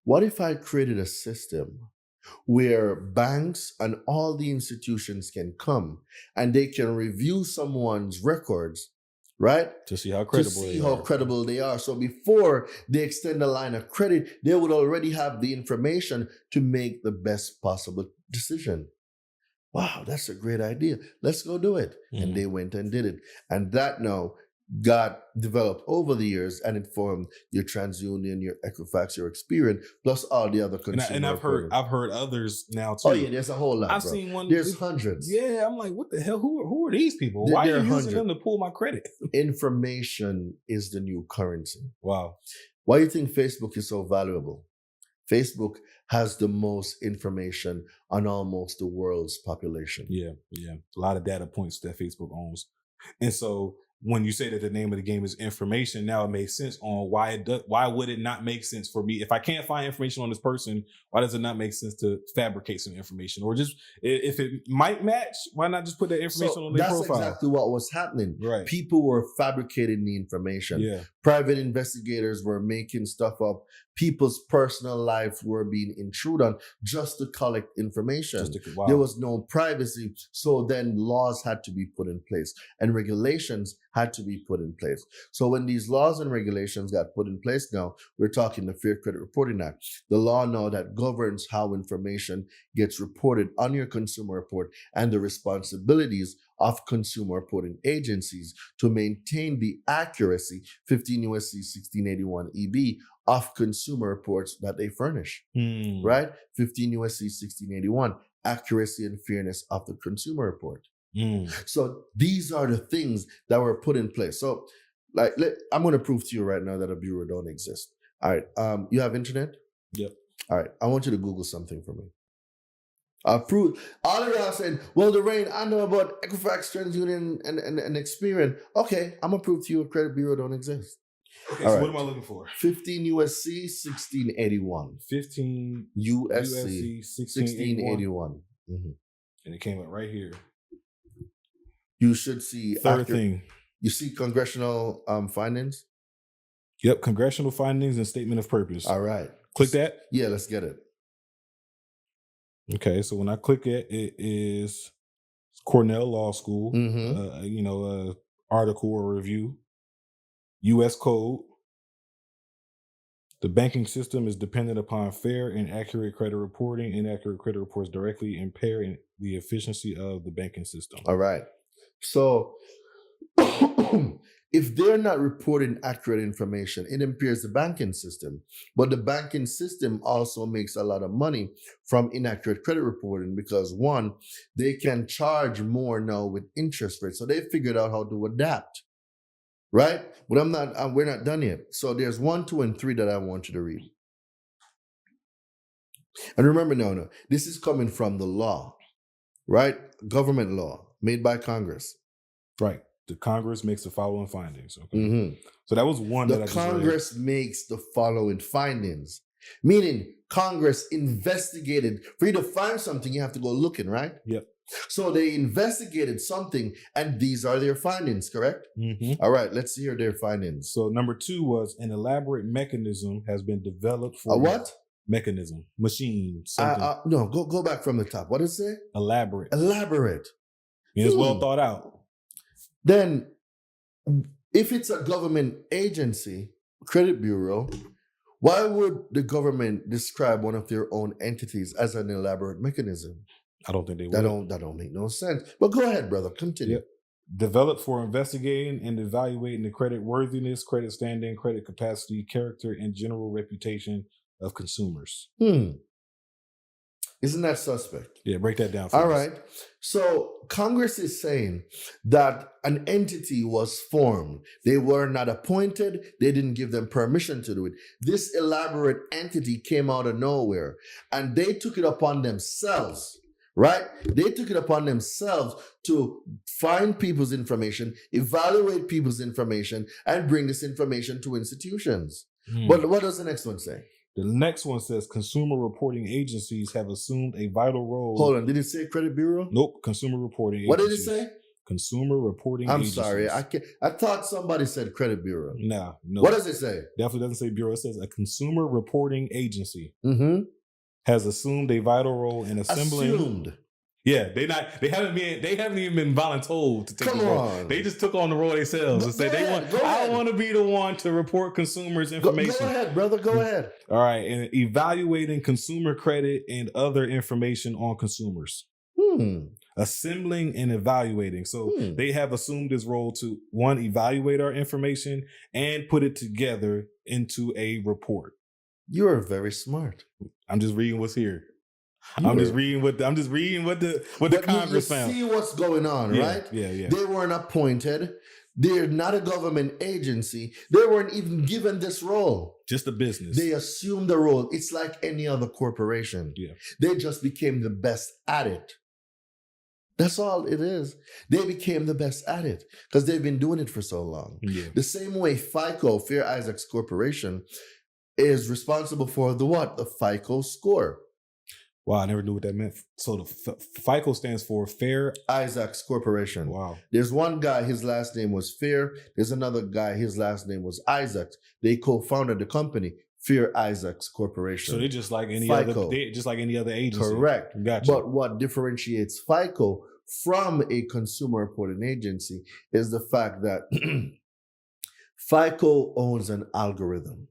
what if I created a system where banks and all the institutions can come and they can review someone's records, right?
To see how credible
they are. So before they extend a line of credit, they would already have the information to make the best possible decision. Wow, that's a great idea. Let's go do it. And they went and did it. And that now got developed over the years, and it formed your TransUnion, your Equifax, your Experian, plus all the other consumer.
And I've heard others now too.
Oh yeah, there's a whole lot.
I've
bro.
seen one.
There's hundreds.
Yeah, I'm like, what the hell? Who are these people? Why are you using them to pull my credit?
Information is the new currency.
Wow.
Why do you think Facebook is so valuable? Facebook has the most information on almost the world's population.
Yeah. A lot of data points that Facebook owns. And so when you say that the name of the game is information, now it makes sense on why would it not make sense for me? If I can't find information on this person, why does it not make sense to fabricate some information? Or just, if it might match, why not just put that information on their profile?
That's exactly what was happening.
Right.
People were fabricating the information.
Yeah.
Private investigators were making stuff up. People's personal lives were being intruded on just to collect information.
Wow.
There was no privacy. So then laws had to be put in place and regulations had to be put in place. So when these laws and regulations got put in place now, we're talking the Fair Credit Reporting Act, the law now that governs how information gets reported on your consumer report and the responsibilities of consumer reporting agencies to maintain the accuracy, 15 U.S.C. 1681 EB, of consumer reports that they furnish, right? 15 U.S.C. 1681, accuracy and fairness of the consumer report. So these are the things that were put in place. So I'm going to prove to you right now that a bureau don't exist. All right. You have internet?
Yep.
All right. I want you to Google something for me. I'll prove. All of y'all saying, well, Lorraine, I know about Equifax, TransUnion, and Experian. Okay. I'm going to prove to you a credit bureau don't exist.
Okay, so what am I looking for?
15 U.S.C. 1681. 15 U.S.C. 1681. Mm-hmm.
And it came up right here.
You should see
third thing.
You see congressional findings?
Yep, congressional findings and statement of purpose.
All right.
Click that?
Yeah, let's get it.
Okay, so when I click it, it is Cornell Law School, article or review, U.S. Code. The banking system is dependent upon fair and accurate credit reporting. Inaccurate credit reports directly impair the efficiency of the banking system.
All right. So if they're not reporting accurate information, it impairs the banking system. But the banking system also makes a lot of money from inaccurate credit reporting because, one, they can charge more now with interest rates. So they figured out how to adapt. Right? But we're not done yet. So there's 1, 2, and 3 that I want you to read. And remember, no, this is coming from the law, right? Government law made by Congress.
Right. The Congress makes the following findings. Okay. Mm-hmm. So that was one that I just read.
Congress makes the following findings, meaning Congress investigated. For you to find something, you have to go looking, right?
Yep.
So they investigated something, and these are their findings, correct?
Mm-hmm.
All right, let's hear their findings.
So number 2 was an elaborate mechanism has been developed for
a what?
Mechanism, machine, something.
No, go back from the top. What does it say?
Elaborate.
It's
well thought out.
Then, if it's a government agency, credit bureau, why would the government describe one of their own entities as an elaborate mechanism?
I don't think they would.
That don't make no sense. But go ahead, brother. Continue.
Yep. Developed for investigating and evaluating the credit worthiness, credit standing, credit capacity, character, and general reputation of consumers.
Isn't that suspect?
Yeah, break that down for
All
us.
right. So Congress is saying that an entity was formed. They were not appointed. They didn't give them permission to do it. This elaborate entity came out of nowhere and they took it upon themselves, right? They took it upon themselves to find people's information, evaluate people's information, and bring this information to institutions. But what does the next one say?
The next one says consumer reporting agencies have assumed a vital role.
Hold on. Did it say credit bureau?
Nope. Consumer reporting agencies.
What did it say?
Consumer reporting agencies.
I'm sorry. I thought somebody said credit bureau.
No.
What does it say?
Definitely doesn't say bureau. It says a consumer reporting agency has assumed a vital role in assembling.
Assumed.
Yeah, they haven't even been voluntold to take the role. They just took on the role themselves and said I want to be the one to report consumers' information.
Go ahead, brother. Go ahead.
All right, and evaluating consumer credit and other information on consumers. assembling and evaluating. So they have assumed this role to, one, evaluate our information and put it together into a report.
You are very smart.
I'm just reading what's here. I'm just reading what the Congress found.
See what's going on, right?
Yeah.
They weren't appointed. They're not a government agency. They weren't even given this role.
Just a business.
They assumed the role. It's like any other corporation.
Yeah.
They just became the best at it. That's all it is. They became the best at it because they've been doing it for so long.
Yeah.
The same way FICO, Fair Isaacs Corporation, is responsible for the what? The FICO score.
Wow, I never knew what that meant. So the FICO stands for Fair
Isaacs Corporation.
Wow.
There's one guy, his last name was Fair. There's another guy, his last name was Isaacs. They co-founded the company, Fair Isaacs Corporation.
So they're just like any other agency.
Correct.
Gotcha.
But what differentiates FICO from a consumer reporting agency is the fact that FICO owns an algorithm.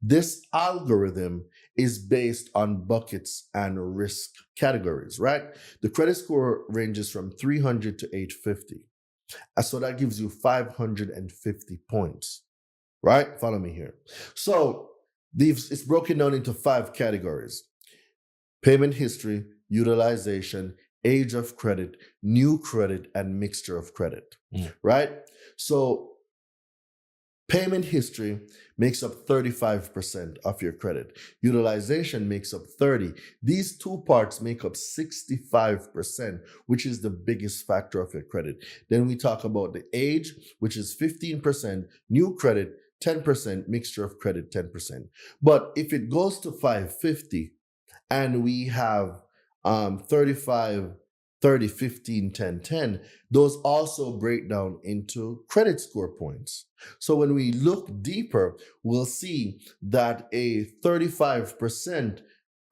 This algorithm is based on buckets and risk categories, right? The credit score ranges from 300 to 850. So that gives you 550 points, right? Follow me here. So it's broken down into 5 categories: payment history, utilization, age of credit, new credit, and mixture of credit, right? So payment history makes up 35% of your credit. Utilization makes up 30%. These two parts make up 65%, which is the biggest factor of your credit. Then we talk about the age, which is 15%, new credit 10%, mixture of credit 10%. But if it goes to 550 and we have 35, 30, 15, 10, 10, those also break down into credit score points. So when we look deeper, we'll see that a 35%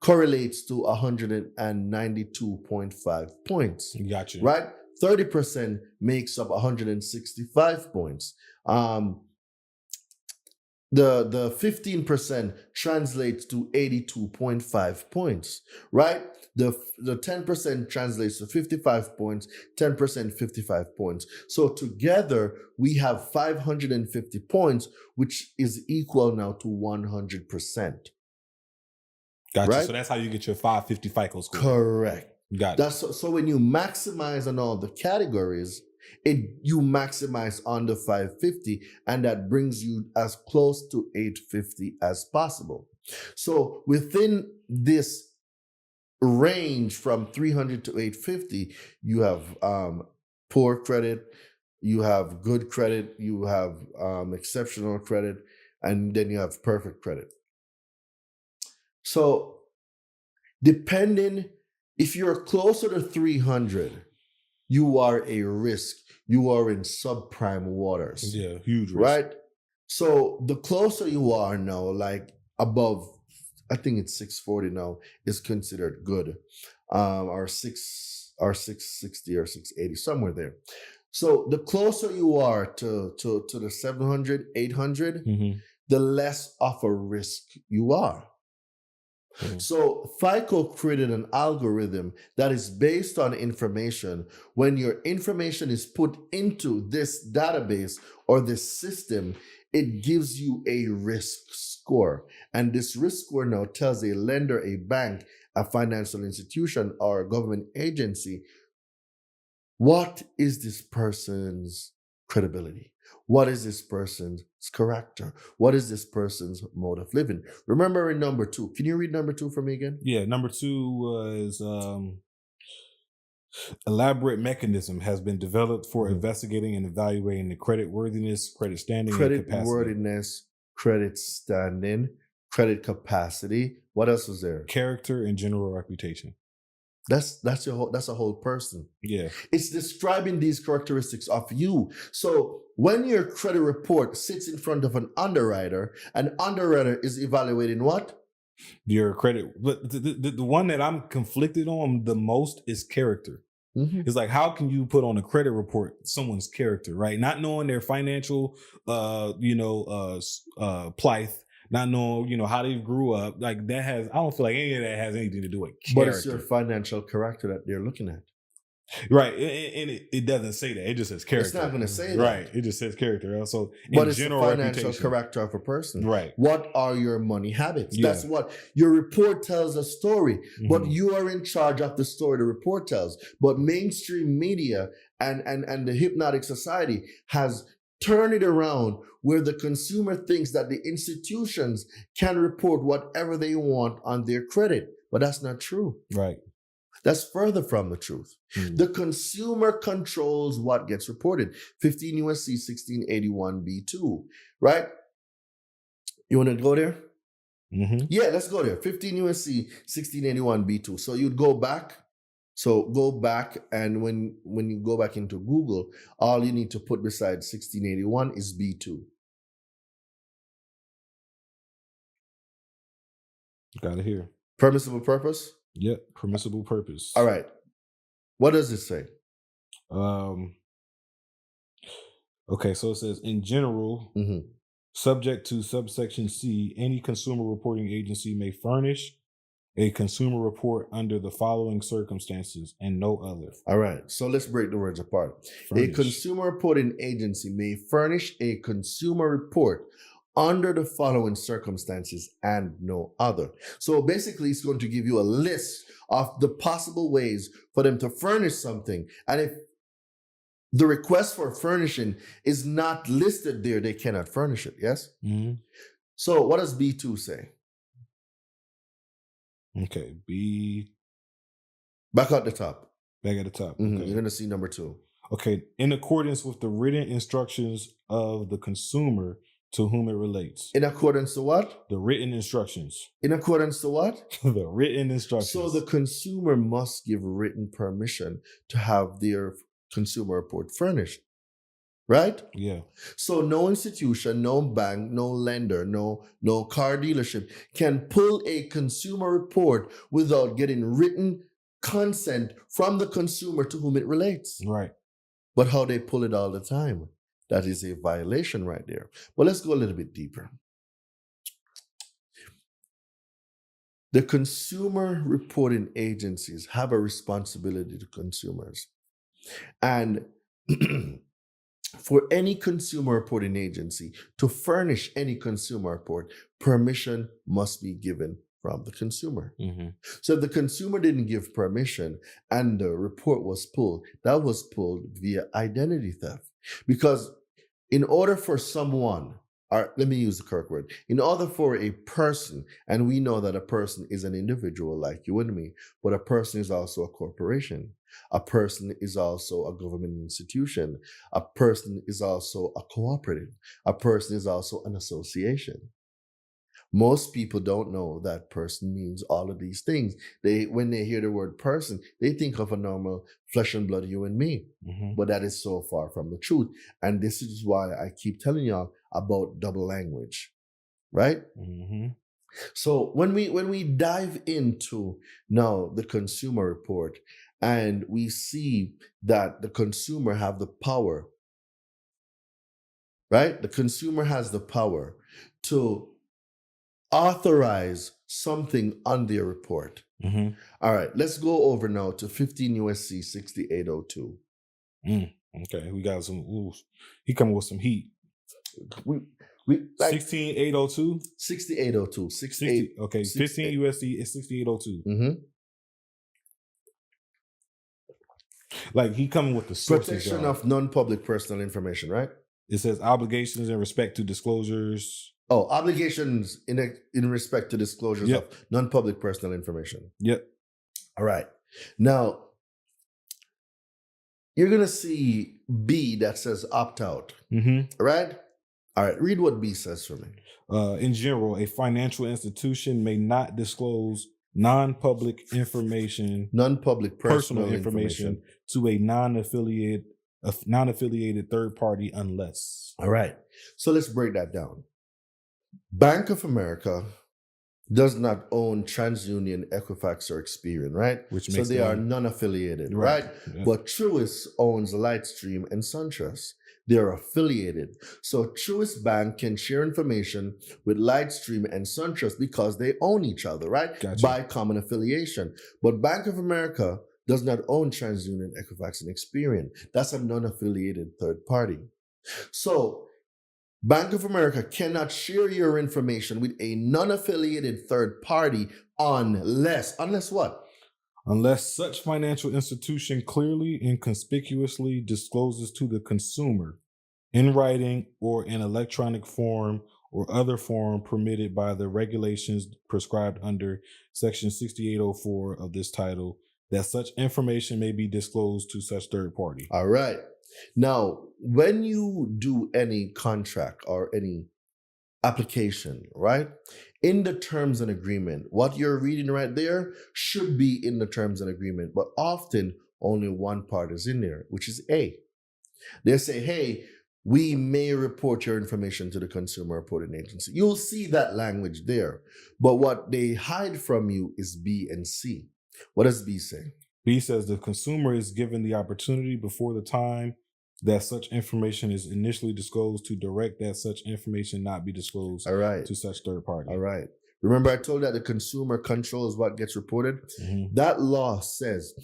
correlates to 192.5 points.
Gotcha.
Right? 30% makes up 165 points. The 15% translates to 82.5 points, right? The 10% translates to 55 points, 10% 55 points. So together we have 550 points, which is equal now to 100%.
Gotcha.
Right?
So that's how you get your 550 FICO score.
Correct.
Got it.
So when you maximize on all the categories, you maximize on the 550, and that brings you as close to 850 as possible. So within this range from 300 to 850, you have poor credit, you have good credit, you have exceptional credit, and then you have perfect credit. So depending, if you're closer to 300, you are a risk. You are in subprime waters.
Yeah, huge risk.
Right? So the closer you are now, like above, I think it's 640 now, is considered good. Or 660 or 680, somewhere there. So the closer you are to the 700, 800, the less of a risk you are. So FICO created an algorithm that is based on information. When your information is put into this database or this system, it gives you a risk score. And this risk score now tells a lender, a bank, a financial institution, or a government agency, what is this person's credibility? What is this person's character? What is this person's mode of living? Remember in number 2, can you read number 2 for me again?
Yeah, number 2 was elaborate mechanism has been developed for investigating and evaluating the credit worthiness, credit standing, and capacity.
Credit worthiness, credit standing, credit capacity. What else was there?
Character and general reputation.
That's a whole person.
Yeah.
It's describing these characteristics of you. So when your credit report sits in front of an underwriter is evaluating what?
Your credit. But the one that I'm conflicted on the most is character. It's like, how can you put on a credit report someone's character, right? Not knowing their financial, plight, not knowing, how they grew up. Like that I don't feel like any of that has anything to do with character.
But it's your financial character that they're looking at.
Right. And it doesn't say that. It just says character.
It's not going to say that.
Right. It just says character. Also,
But
in
it's the
general
financial
reputation.
character of a person.
Right.
What are your money habits?
Yeah.
That's what your report tells a story, but
Mhm.
you are in charge of the story the report tells. But mainstream media and the hypnotic society has turned it around where the consumer thinks that the institutions can report whatever they want on their credit. But that's not true.
Right.
That's further from the truth.
Mhm.
The consumer controls what gets reported. 15 USC 1681 B2, right? You want to go there?
Mhm.
Yeah, let's go there. 15 USC 1681 B2. So you'd go back. So go back, and when you go back into Google, all you need to put beside 1681 is B2.
Got it here.
Permissible purpose?
Yep. Permissible purpose.
All right. What does it say?
Okay, so it says in general,
Mhm.
subject to subsection C, any consumer reporting agency may furnish a consumer report under the following circumstances and no other.
All right. So let's break the words apart.
Furnish.
A consumer reporting agency may furnish a consumer report under the following circumstances and no other. So basically, it's going to give you a list of the possible ways for them to furnish something. And if the request for furnishing is not listed there, they cannot furnish it. Yes?
Mhm.
So what does B2 say?
Okay, B
Back at the top.
back at the top.
Mhm.
Okay.
You're going to see number 2.
Okay, in accordance with the written instructions of the consumer to whom it relates.
In accordance to what?
The written instructions.
In accordance to what?
The written instructions.
So the consumer must give written permission to have their consumer report furnished, right?
Yeah.
So no institution, no bank, no lender, no car dealership can pull a consumer report without getting written consent from the consumer to whom it relates.
Right.
But how they pull it all the time, that is a violation right there. But let's go a little bit deeper. The consumer reporting agencies have a responsibility to consumers. And for any consumer reporting agency to furnish any consumer report, permission must be given from the consumer.
Mm-hmm.
So if the consumer didn't give permission and the report was pulled, that was pulled via identity theft. Because in order for someone, or let me use the correct word, in order for a person, and we know that a person is an individual like you and me, but a person is also a corporation. A person is also a government institution. A person is also a cooperative. A person is also an association. Most people don't know that person means all of these things. When they hear the word person, they think of a normal flesh and blood, you and me.
Mm-hmm.
But that is so far from the truth. And this is why I keep telling y'all about double language, right?
Mm-hmm.
So when we dive into now the consumer report, and we see that the consumer have the power, right? The consumer has the power to authorize something on their report.
Mm-hmm.
All right, let's go over now to 15 USC 6802.
Okay, we got some. Ooh, he coming with some heat.
We like
16802.
6802.
60. Okay, 15 USD is 6802.
Mm-hmm.
Like he coming with the sources.
Protection
y'all.
of non-public personal information, right?
It says obligations in respect to disclosures.
Oh, obligations in respect to disclosures
Yep.
of non-public personal information.
Yep.
All right. Now, you're going to see B that says opt out,
Mm-hmm.
right? All right. Read what B says for me.
In general, a financial institution may not disclose non-public information,
Non-public
personal information to a non-affiliated third party unless.
All right. So let's break that down. Bank of America does not own TransUnion, Equifax, or Experian, right?
Which
So
makes
they
them-
are non-affiliated,
Right.
right?
Yeah.
But Truist owns Lightstream and SunTrust. They're affiliated. So Truist Bank can share information with Lightstream and SunTrust because they own each other, right?
Gotcha.
By common affiliation. But Bank of America does not own TransUnion, Equifax, and Experian. That's a non-affiliated third party. So Bank of America cannot share your information with a non-affiliated third party unless what?
Unless such financial institution clearly and conspicuously discloses to the consumer in writing or in electronic form or other form permitted by the regulations prescribed under Section 6804 of this title that such information may be disclosed to such third party.
All right. Now, when you do any contract or any application, right, in the terms and agreement, what you're reading right there should be in the terms and agreement, but often only one part is in there, which is A. They say, hey, we may report your information to the Consumer Reporting Agency. You'll see that language there. But what they hide from you is B and C. What does B say?
B says the consumer is given the opportunity before the time that such information is initially disclosed to direct that such information not be disclosed to such third party.
All right. Remember I told you that the consumer controls what gets reported? Mm-hmm. That law says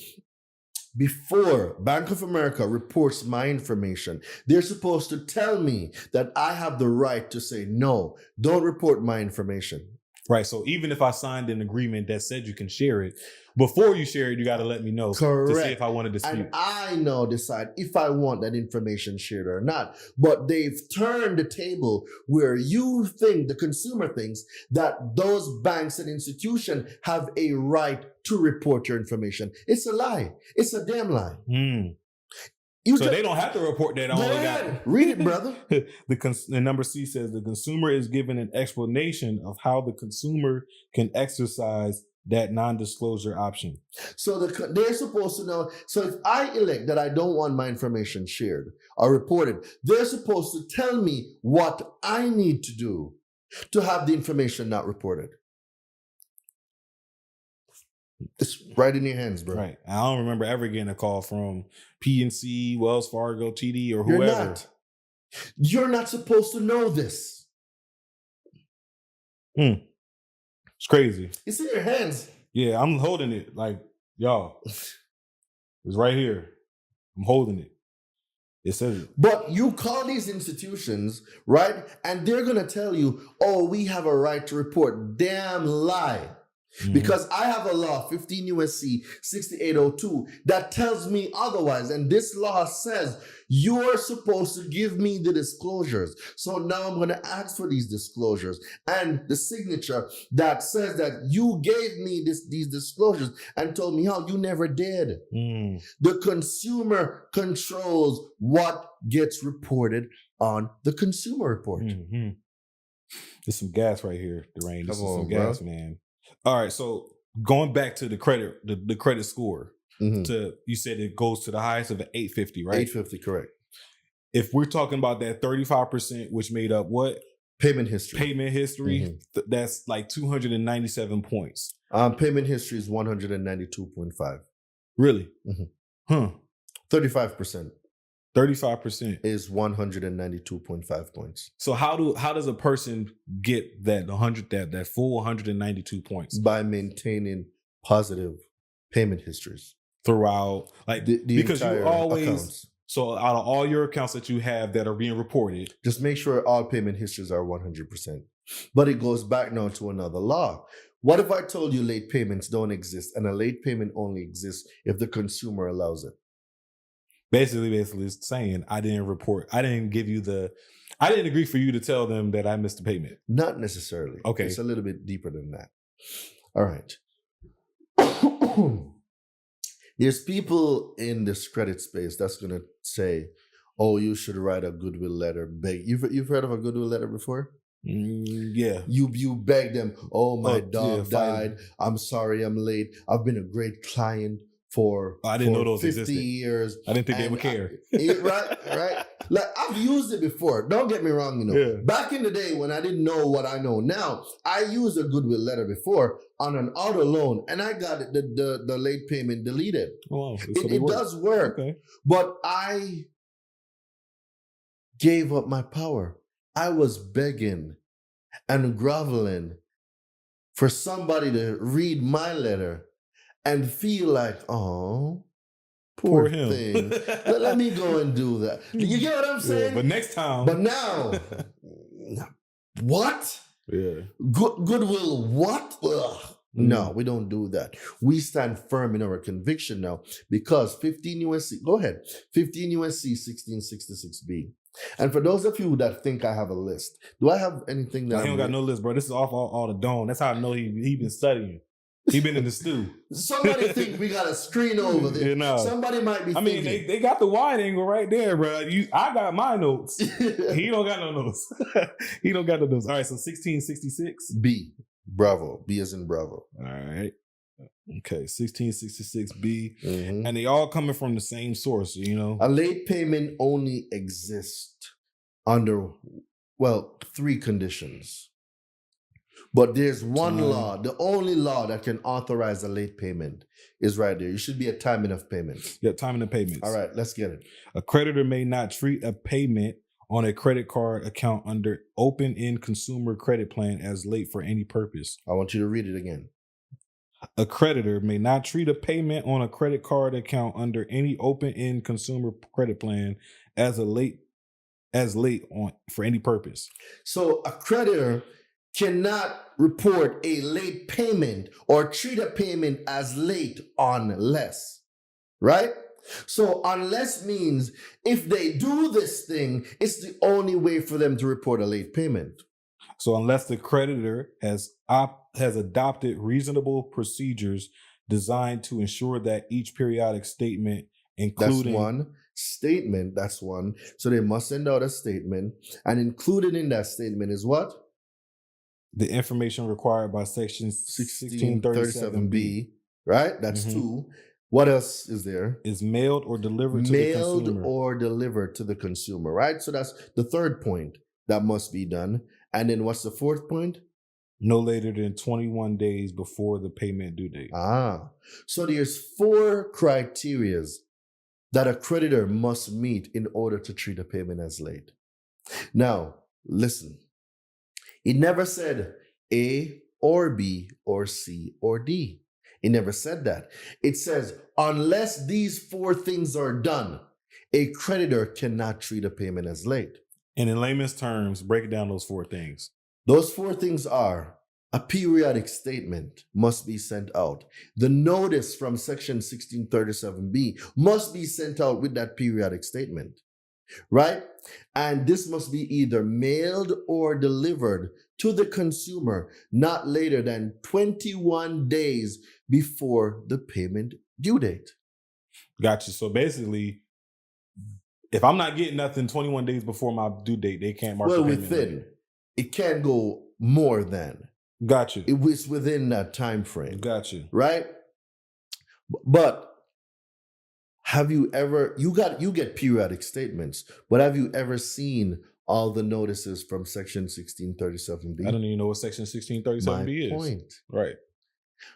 before Bank of America reports my information, they're supposed to tell me that I have the right to say, no, don't report my information.
Right. So even if I signed an agreement that said you can share it, before you share it, you got to let me know.
Correct.
To see if I want to dispute.
And I now decide if I want that information shared or not. But they've turned the table where you think, the consumer thinks, that those banks and institutions have a right to report your information. It's a lie. It's a damn lie.
So they don't have to report that.
Read it, brother.
The number C says the consumer is given an explanation of how the consumer can exercise that non-disclosure option.
So they're supposed to know. So if I elect that I don't want my information shared or reported, they're supposed to tell me what I need to do to have the information not reported. It's right in your hands, bro.
Right. I don't remember ever getting a call from PNC, Wells Fargo, TD, or whoever.
You're not supposed to know this.
It's crazy.
It's in your hands.
Yeah, I'm holding it. Like, y'all, it's right here. I'm holding it. It says it.
But you call these institutions, right? And they're going to tell you, oh, we have a right to report. Damn lie. Because I have a law, 15 U.S.C. 6802, that tells me otherwise. And this law says you're supposed to give me the disclosures. So now I'm going to ask for these disclosures and the signature that says that you gave me these disclosures and told me how you never did. The consumer controls what gets reported on the consumer report.
There's some gas right here, Dwayne. This is some gas, man. All right, so going back to the credit, the credit score, you said it goes to the highest of an 850, right?
850, correct.
If we're talking about that 35%, which made up what?
Payment history.
Payment history, that's like 297 points.
Payment history is 192.5.
Really?
35%.
35%
is 192.5 points.
So how does a person get that that full 192 points?
By maintaining positive payment histories
throughout, like the because you always
accounts.
So out of all your accounts that you have that are being reported,
just make sure all payment histories are 100%. But it goes back now to another law. What if I told you late payments don't exist and a late payment only exists if the consumer allows it?
Basically it's saying I didn't agree for you to tell them that I missed the payment.
Not necessarily.
Okay.
It's a little bit deeper than that. All right. There's people in this credit space that's going to say, oh, you should write a goodwill letter. You've heard of a goodwill letter before?
Yeah.
You beg them, oh, my dog died. I'm sorry I'm late. I've been a great client for
I didn't know those
50
existed.
years.
I didn't think they would care.
Right. Like I've used it before. Don't get me wrong,
Yeah.
Back in the day when I didn't know what I know now, I used a goodwill letter before on an auto loan, and I got the late payment deleted.
Oh,
it does work.
Okay.
But I gave up my power. I was begging and groveling for somebody to read my letter and feel like, oh,
Poor
poor
him.
thing. Let me go and do that. You get what I'm saying?
But next time.
But now, what?
Yeah.
Goodwill, what? Ugh. No, we don't do that. We stand firm in our conviction now because 15 USC, go ahead, 15 USC 1666B. And for those of you that think I have a list, do I have anything that
He don't got no list, bro. This is off all the dome. That's how I know he been studying. He been in the stew.
Somebody think we got a screen over there.
You know.
Somebody might be
I mean,
thinking.
they got the wide angle right there, bro. I got my notes. He don't got no notes. He don't got no notes. All right, so 1666.
B. Bravo. B as in Bravo.
All right. Okay, 1666B.
Mhm.
And they all coming from the same source, you know?
A late payment only exists under, well, 3 conditions. But there's one law. The only law that can authorize a late payment is right there. You should be at timing of payments.
Yeah, timing of payments.
All right, let's get it.
A creditor may not treat a payment on a credit card account under open-end consumer credit plan as late for any purpose.
I want you to read it again.
A creditor may not treat a payment on a credit card account under any open-end consumer credit plan as late on for any purpose.
So a creditor cannot report a late payment or treat a payment as late unless, right? So unless means if they do this thing, it's the only way for them to report a late payment.
So unless the creditor has adopted reasonable procedures designed to ensure that each periodic statement, including
That's one. Statement, that's one. So they must send out a statement, and included in that statement is what?
the information required by section 1637B,
right? That's 2. What else is there?
is mailed or delivered to the consumer.
Mailed or delivered to the consumer, right? So that's the 3rd point that must be done. And then what's the 4th point?
No later than 21 days before the payment due date.
So there's 4 criterias that a creditor must meet in order to treat a payment as late. Now, listen. It never said A or B or C or D. It never said that. It says, unless these 4 things are done, a creditor cannot treat a payment as late.
And in layman's terms, break down those 4 things.
Those 4 things are: a periodic statement must be sent out. The notice from section 1637B must be sent out with that periodic statement, right? And this must be either mailed or delivered to the consumer not later than 21 days before the payment due date.
Gotcha. So basically, if I'm not getting nothing 21 days before my due date, they can't mark the payment.
Within. It can go more than.
Gotcha.
It was within that time frame.
Gotcha.
Right? But have you ever, you get periodic statements, but have you ever seen all the notices from section 1637B?
I don't even know what section 1637B is.
My point.
Right.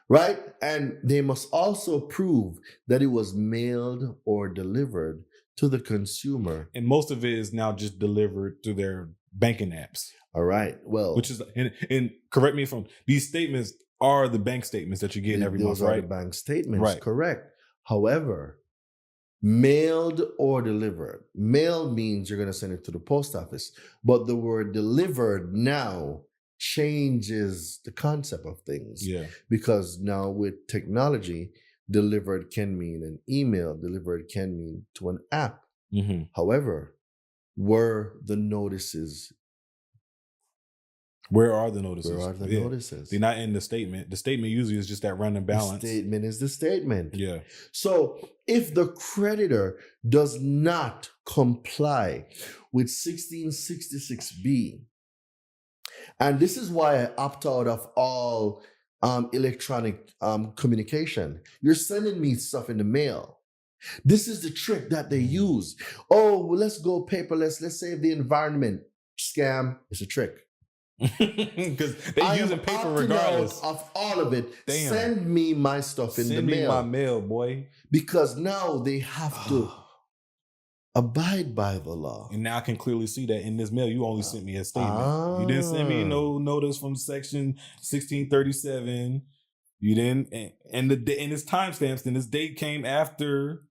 Right? And they must also prove that it was mailed or delivered to the consumer.
And most of it is now just delivered through their banking apps.
All right. Well,
which is, and correct me if I'm, these statements are the bank statements that you're getting every month,
those are
right?
the bank statements,
Right.
Correct. However, mailed or delivered. Mailed means you're going to send it to the post office, but the word delivered now changes the concept of things.
Yeah.
Because now with technology, delivered can mean an email, delivered can mean to an app.
Mm-hmm.
However, were the notices?
Where are the notices?
Where are the notices?
They're not in the statement. The statement usually is just that random balance.
The statement is the statement.
Yeah.
So if the creditor does not comply with 1666B, and this is why I opt out of all electronic communication. You're sending me stuff in the mail. This is the trick that they use. Oh, well, let's go paperless. Let's save the environment. Scam. It's a trick.
Because they're using paper regardless
of all of it.
Damn.
Send me my stuff in the mail.
Send me my mail, boy.
Because now they have to abide by the law.
And now I can clearly see that in this mail, you only sent me a statement. You didn't send me no notice from section 1637. You didn't, and it's timestamps. And this date came after.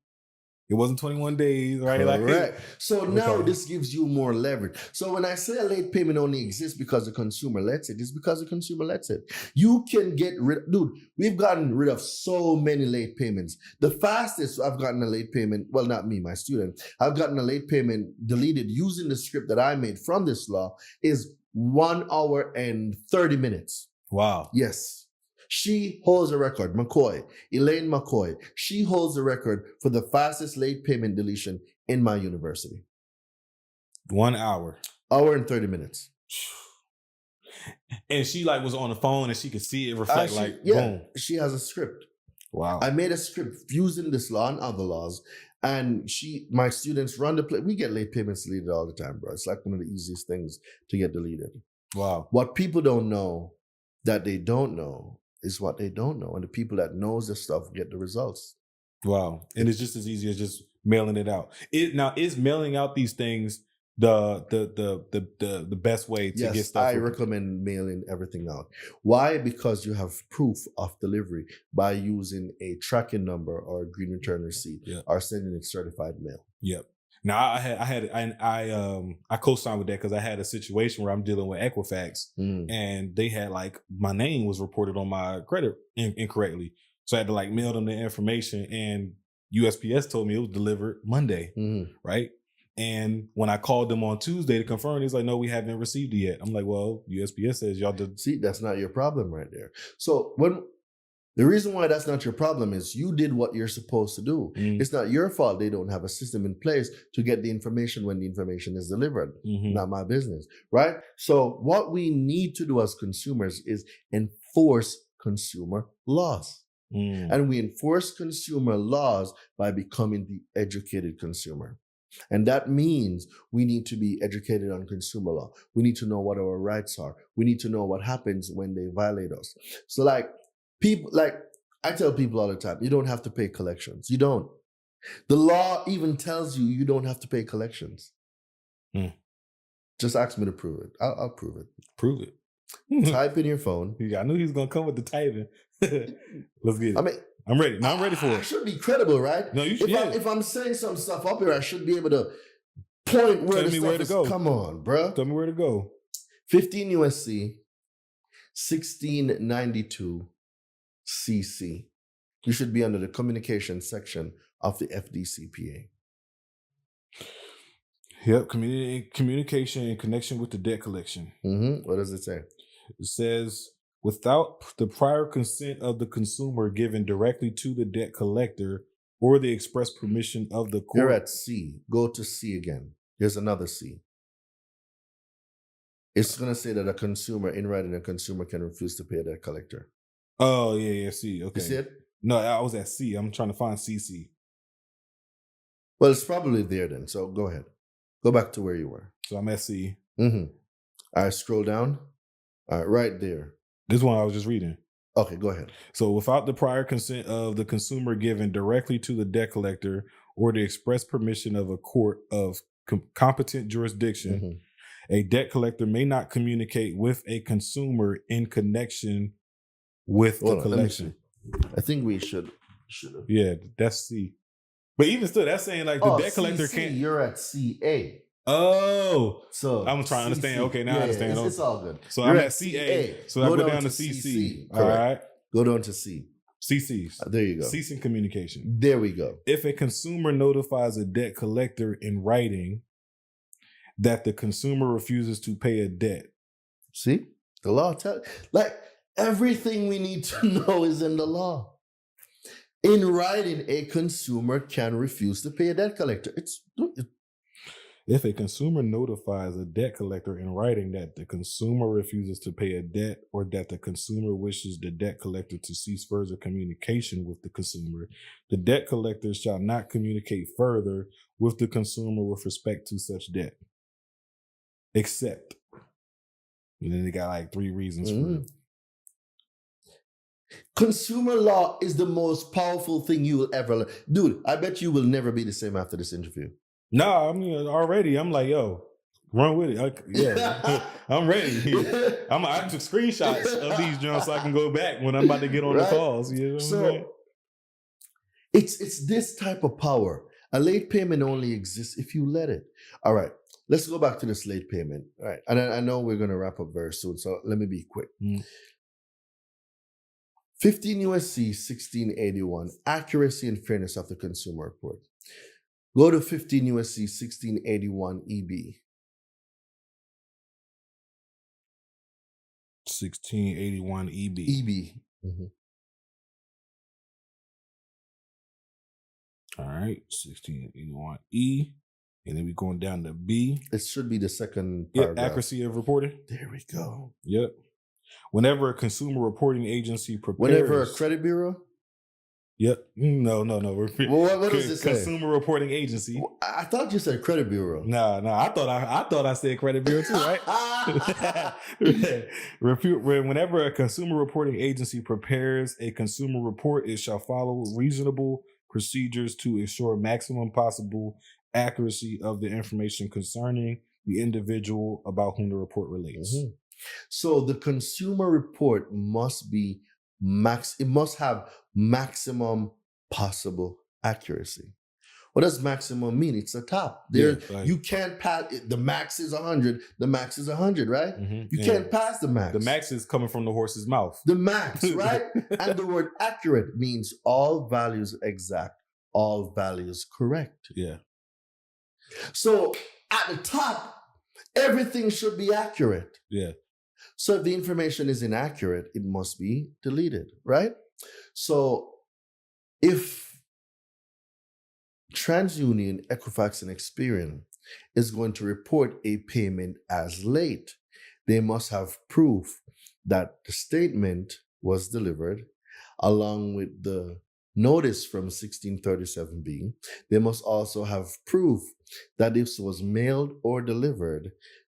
It wasn't 21 days, right?
Correct. So now
Okay.
this gives you more leverage. So when I say a late payment only exists because the consumer lets it, it's because the consumer lets it. You can get rid, dude, we've gotten rid of so many late payments. The fastest I've gotten a late payment, well, not me, my student, I've gotten a late payment deleted using the script that I made from this law is 1 hour and 30 minutes.
Wow.
Yes. She holds a record, Elaine McCoy. She holds the record for the fastest late payment deletion in my university.
1 hour.
Hour and 30 minutes.
And she like was on the phone and she could see it reflect boom.
She has a script.
Wow.
I made a script using this law and other laws. And my students run the play. We get late payments deleted all the time, bro. It's like one of the easiest things to get deleted.
Wow.
What people don't know that they don't know is what they don't know. And the people that knows this stuff get the results.
Wow. And it's just as easy as just mailing it out. Now, is mailing out these things the best way to get stuff?
I recommend mailing everything out. Why? Because you have proof of delivery by using a tracking number or a green return receipt or sending it certified mail.
Yep. Now I co-signed with that because I had a situation where I'm dealing with Equifax and they had my name was reported on my credit incorrectly. So I had to mail them the information, and USPS told me it was delivered Monday. Right. And when I called them on Tuesday to confirm, he's like, no, we haven't received it yet. I'm like, well, USPS says y'all did.
See, that's not your problem right there. So the reason why that's not your problem is you did what you're supposed to do. It's not your fault they don't have a system in place to get the information when the information is delivered. Not my business, right? So what we need to do as consumers is enforce consumer laws. And we enforce consumer laws by becoming the educated consumer. And that means we need to be educated on consumer law. We need to know what our rights are. We need to know what happens when they violate us. So people, I tell people all the time, you don't have to pay collections. You don't. The law even tells you don't have to pay collections. Just ask me to prove it. I'll prove it.
Prove it.
Type in your phone.
I knew he was going to come with the typing. Let's get it.
I mean,
I'm ready. Now I'm ready for it.
I should be credible, right?
No, you should.
If I'm saying some stuff up here, I should be able to point where the stuff is. Go. Come on, bro.
Tell me where to go.
15 USC, 1692 CC. You should be under the communication section of the FDCPA.
Yep, communication in connection with the debt collection.
What does it say?
It says, without the prior consent of the consumer given directly to the debt collector or the express permission of the court.
You're at C. Go to C again. Here's another C. It's going to say that in writing, a consumer can refuse to pay a debt collector.
Oh, yeah, C. Okay.
You see it?
No, I was at C. I'm trying to find CC.
Well, it's probably there then. So go ahead. Go back to where you were.
So I'm at C.
All right, scroll down. All right, right there.
This one I was just reading.
Okay, go ahead.
So without the prior consent of the consumer given directly to the debt collector or the express permission of a court of competent jurisdiction, a debt collector may not communicate with a consumer in connection with the collection.
I think we should have.
Yeah, that's C. But even still, that's saying the debt collector can't.
You're at CA.
Oh,
so
I'm trying to understand. Okay, now I understand.
It's all good.
So I'm at CA. So I go down to CC. All right.
Go down to C.
CCs.
There you go.
Ceasing communication.
There we go.
If a consumer notifies a debt collector in writing that the consumer refuses to pay a debt.
See? The law tells everything we need to know is in the law. In writing, a consumer can refuse to pay a debt collector.
If a consumer notifies a debt collector in writing that the consumer refuses to pay a debt or that the consumer wishes the debt collector to cease further communication with the consumer, the debt collector shall not communicate further with the consumer with respect to such debt. Except. And then they got 3 reasons for it.
Consumer law is the most powerful thing you will ever learn. Dude, I bet you will never be the same after this interview.
No, I mean, already I'm like, yo, Run with it. Yeah. I'm ready. I took screenshots of these joints so I can go back when I'm about to get on the calls. You know what I'm saying?
It's this type of power. A late payment only exists if you let it. All right. Let's go back to this late payment. All right. And I know we're going to wrap up very soon, so let me be quick. 15 USC 1681, accuracy and fairness of the consumer report. Go to 15 USC 1681 EB.
1681 EB.
EB. Mm-hmm.
All right, 1681 E. And then we're going down to B.
It should be the second paragraph.
Yeah, accuracy of reporting.
There we go.
Yep. Whenever a consumer reporting agency prepares...
Whenever a credit bureau?
Yep. No.
Well, what does it say?
Consumer reporting agency.
Well, I thought you said credit bureau.
No. I thought I said credit bureau too, right? Whenever a consumer reporting agency prepares a consumer report, it shall follow reasonable procedures to ensure maximum possible accuracy of the information concerning the individual about whom the report relates.
Mm-hmm. So the consumer report must be it must have maximum possible accuracy. What does maximum mean? It's the top. You can't pass it. The max is 100. The max is 100, right?
Mm-hmm.
You can't pass the max.
The max is coming from the horse's mouth.
The max, right? And the word accurate means all values exact, all values correct.
Yeah.
So at the top, everything should be accurate.
Yeah.
So if the information is inaccurate, it must be deleted, right? So if TransUnion, Equifax, and Experian is going to report a payment as late, they must have proof that the statement was delivered along with the notice from 1637B. They must also have proof that this was mailed or delivered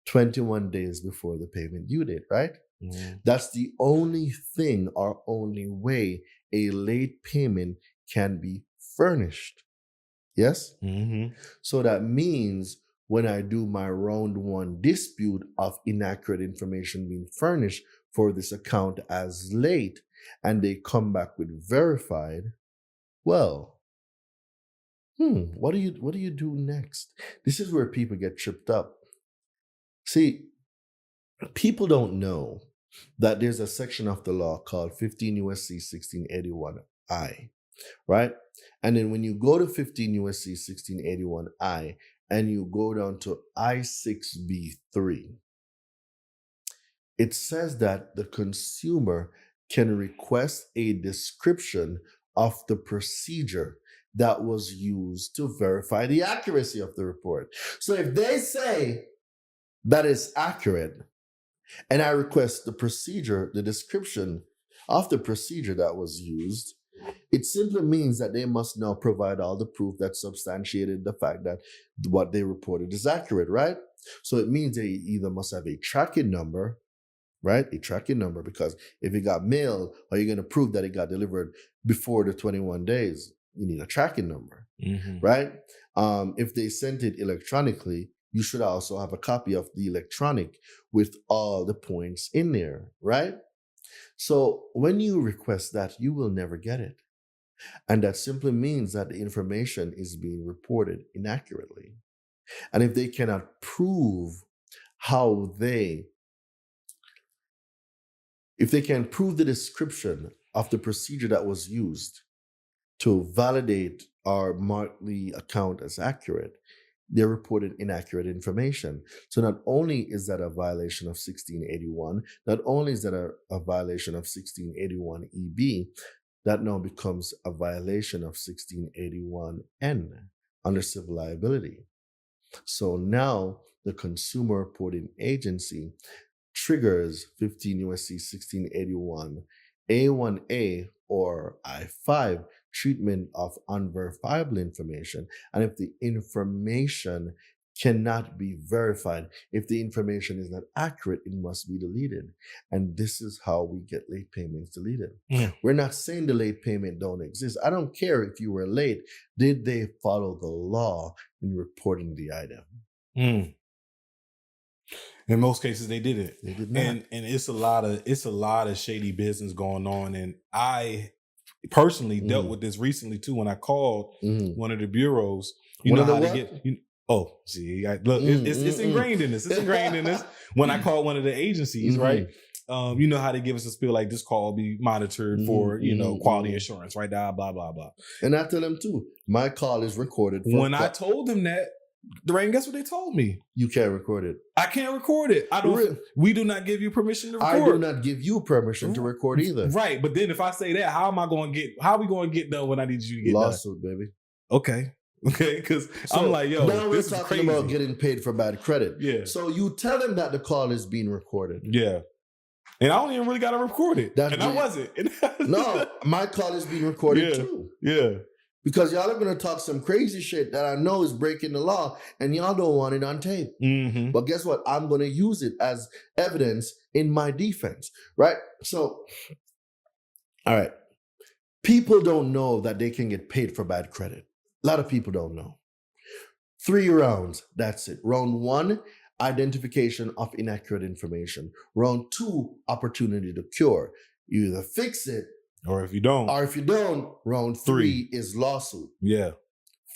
21 days before the payment due date, right?
Mm-hmm.
That's the only thing or only way a late payment can be furnished. Yes?
Mm-hmm.
So that means when I do my round one dispute of inaccurate information being furnished for this account as late, and they come back with verified, well, what do you do next? This is where people get tripped up. See, people don't know that there's a section of the law called 15 USC 1681I, right? And then when you go to 15 USC 1681I and you go down to I6B3, it says that the consumer can request a description of the procedure that was used to verify the accuracy of the report. So if they say that is accurate, and I request the procedure, the description of the procedure that was used, it simply means that they must now provide all the proof that substantiated the fact that what they reported is accurate, right? So it means they either must have a tracking number, right? A tracking number, because if it got mailed, or you're going to prove that it got delivered before the 21 days, you need a tracking number, right? If they sent it electronically, you should also have a copy of the electronic with all the points in there, right? So when you request that, you will never get it. And that simply means that the information is being reported inaccurately. And if they cannot prove if they can prove the description of the procedure that was used to validate or mark the account as accurate, they reported inaccurate information. So not only is that a violation of 1681, not only is that a violation of 1681 EB, that now becomes a violation of 1681N under civil liability. So now the consumer reporting agency triggers 15 USC 1681 A1A or I5 treatment of unverifiable information. And if the information cannot be verified, if the information is not accurate, it must be deleted. And this is how we get late payments deleted. We're not saying the late payment don't exist. I don't care if you were late. Did they follow the law in reporting the item?
In most cases, they didn't.
They did not.
And it's a lot of shady business going on. And I personally dealt with this recently too when I called one of the bureaus. You
One
know
of
how
the
to
what?
get. See, look, it's ingrained in this. It's ingrained in this. When I called one of the agencies, right? You know how they give us a spiel like this call will be monitored for quality assurance, right? Blah blah blah.
And I tell them too, my call is recorded.
When I told them that, Dwayne, guess what they told me?
You can't record it.
I can't record it. I don't.
Really?
We do not give you permission to record.
I do not give you permission to record either.
Right, but then if I say that, how are we going to get done when I need you to get
Lawsuit,
done?
baby.
Okay, because I'm like, yo,
now we're
this is
talking
crazy.
about getting paid for bad credit.
Yeah.
So you tell them that the call is being recorded.
Yeah. And I don't even really got to record it. I wasn't.
No, my call is being recorded too.
Yeah.
Because y'all are going to talk some crazy shit that I know is breaking the law and y'all don't want it on tape.
Mm-hmm.
But guess what? I'm going to use it as evidence in my defense, right? So, all right. People don't know that they can get paid for bad credit. A lot of people don't know. 3 rounds, that's it. Round 1, identification of inaccurate information. Round 2, opportunity to cure. You either fix it,
or if you don't,
round 3 is lawsuit.
Yeah.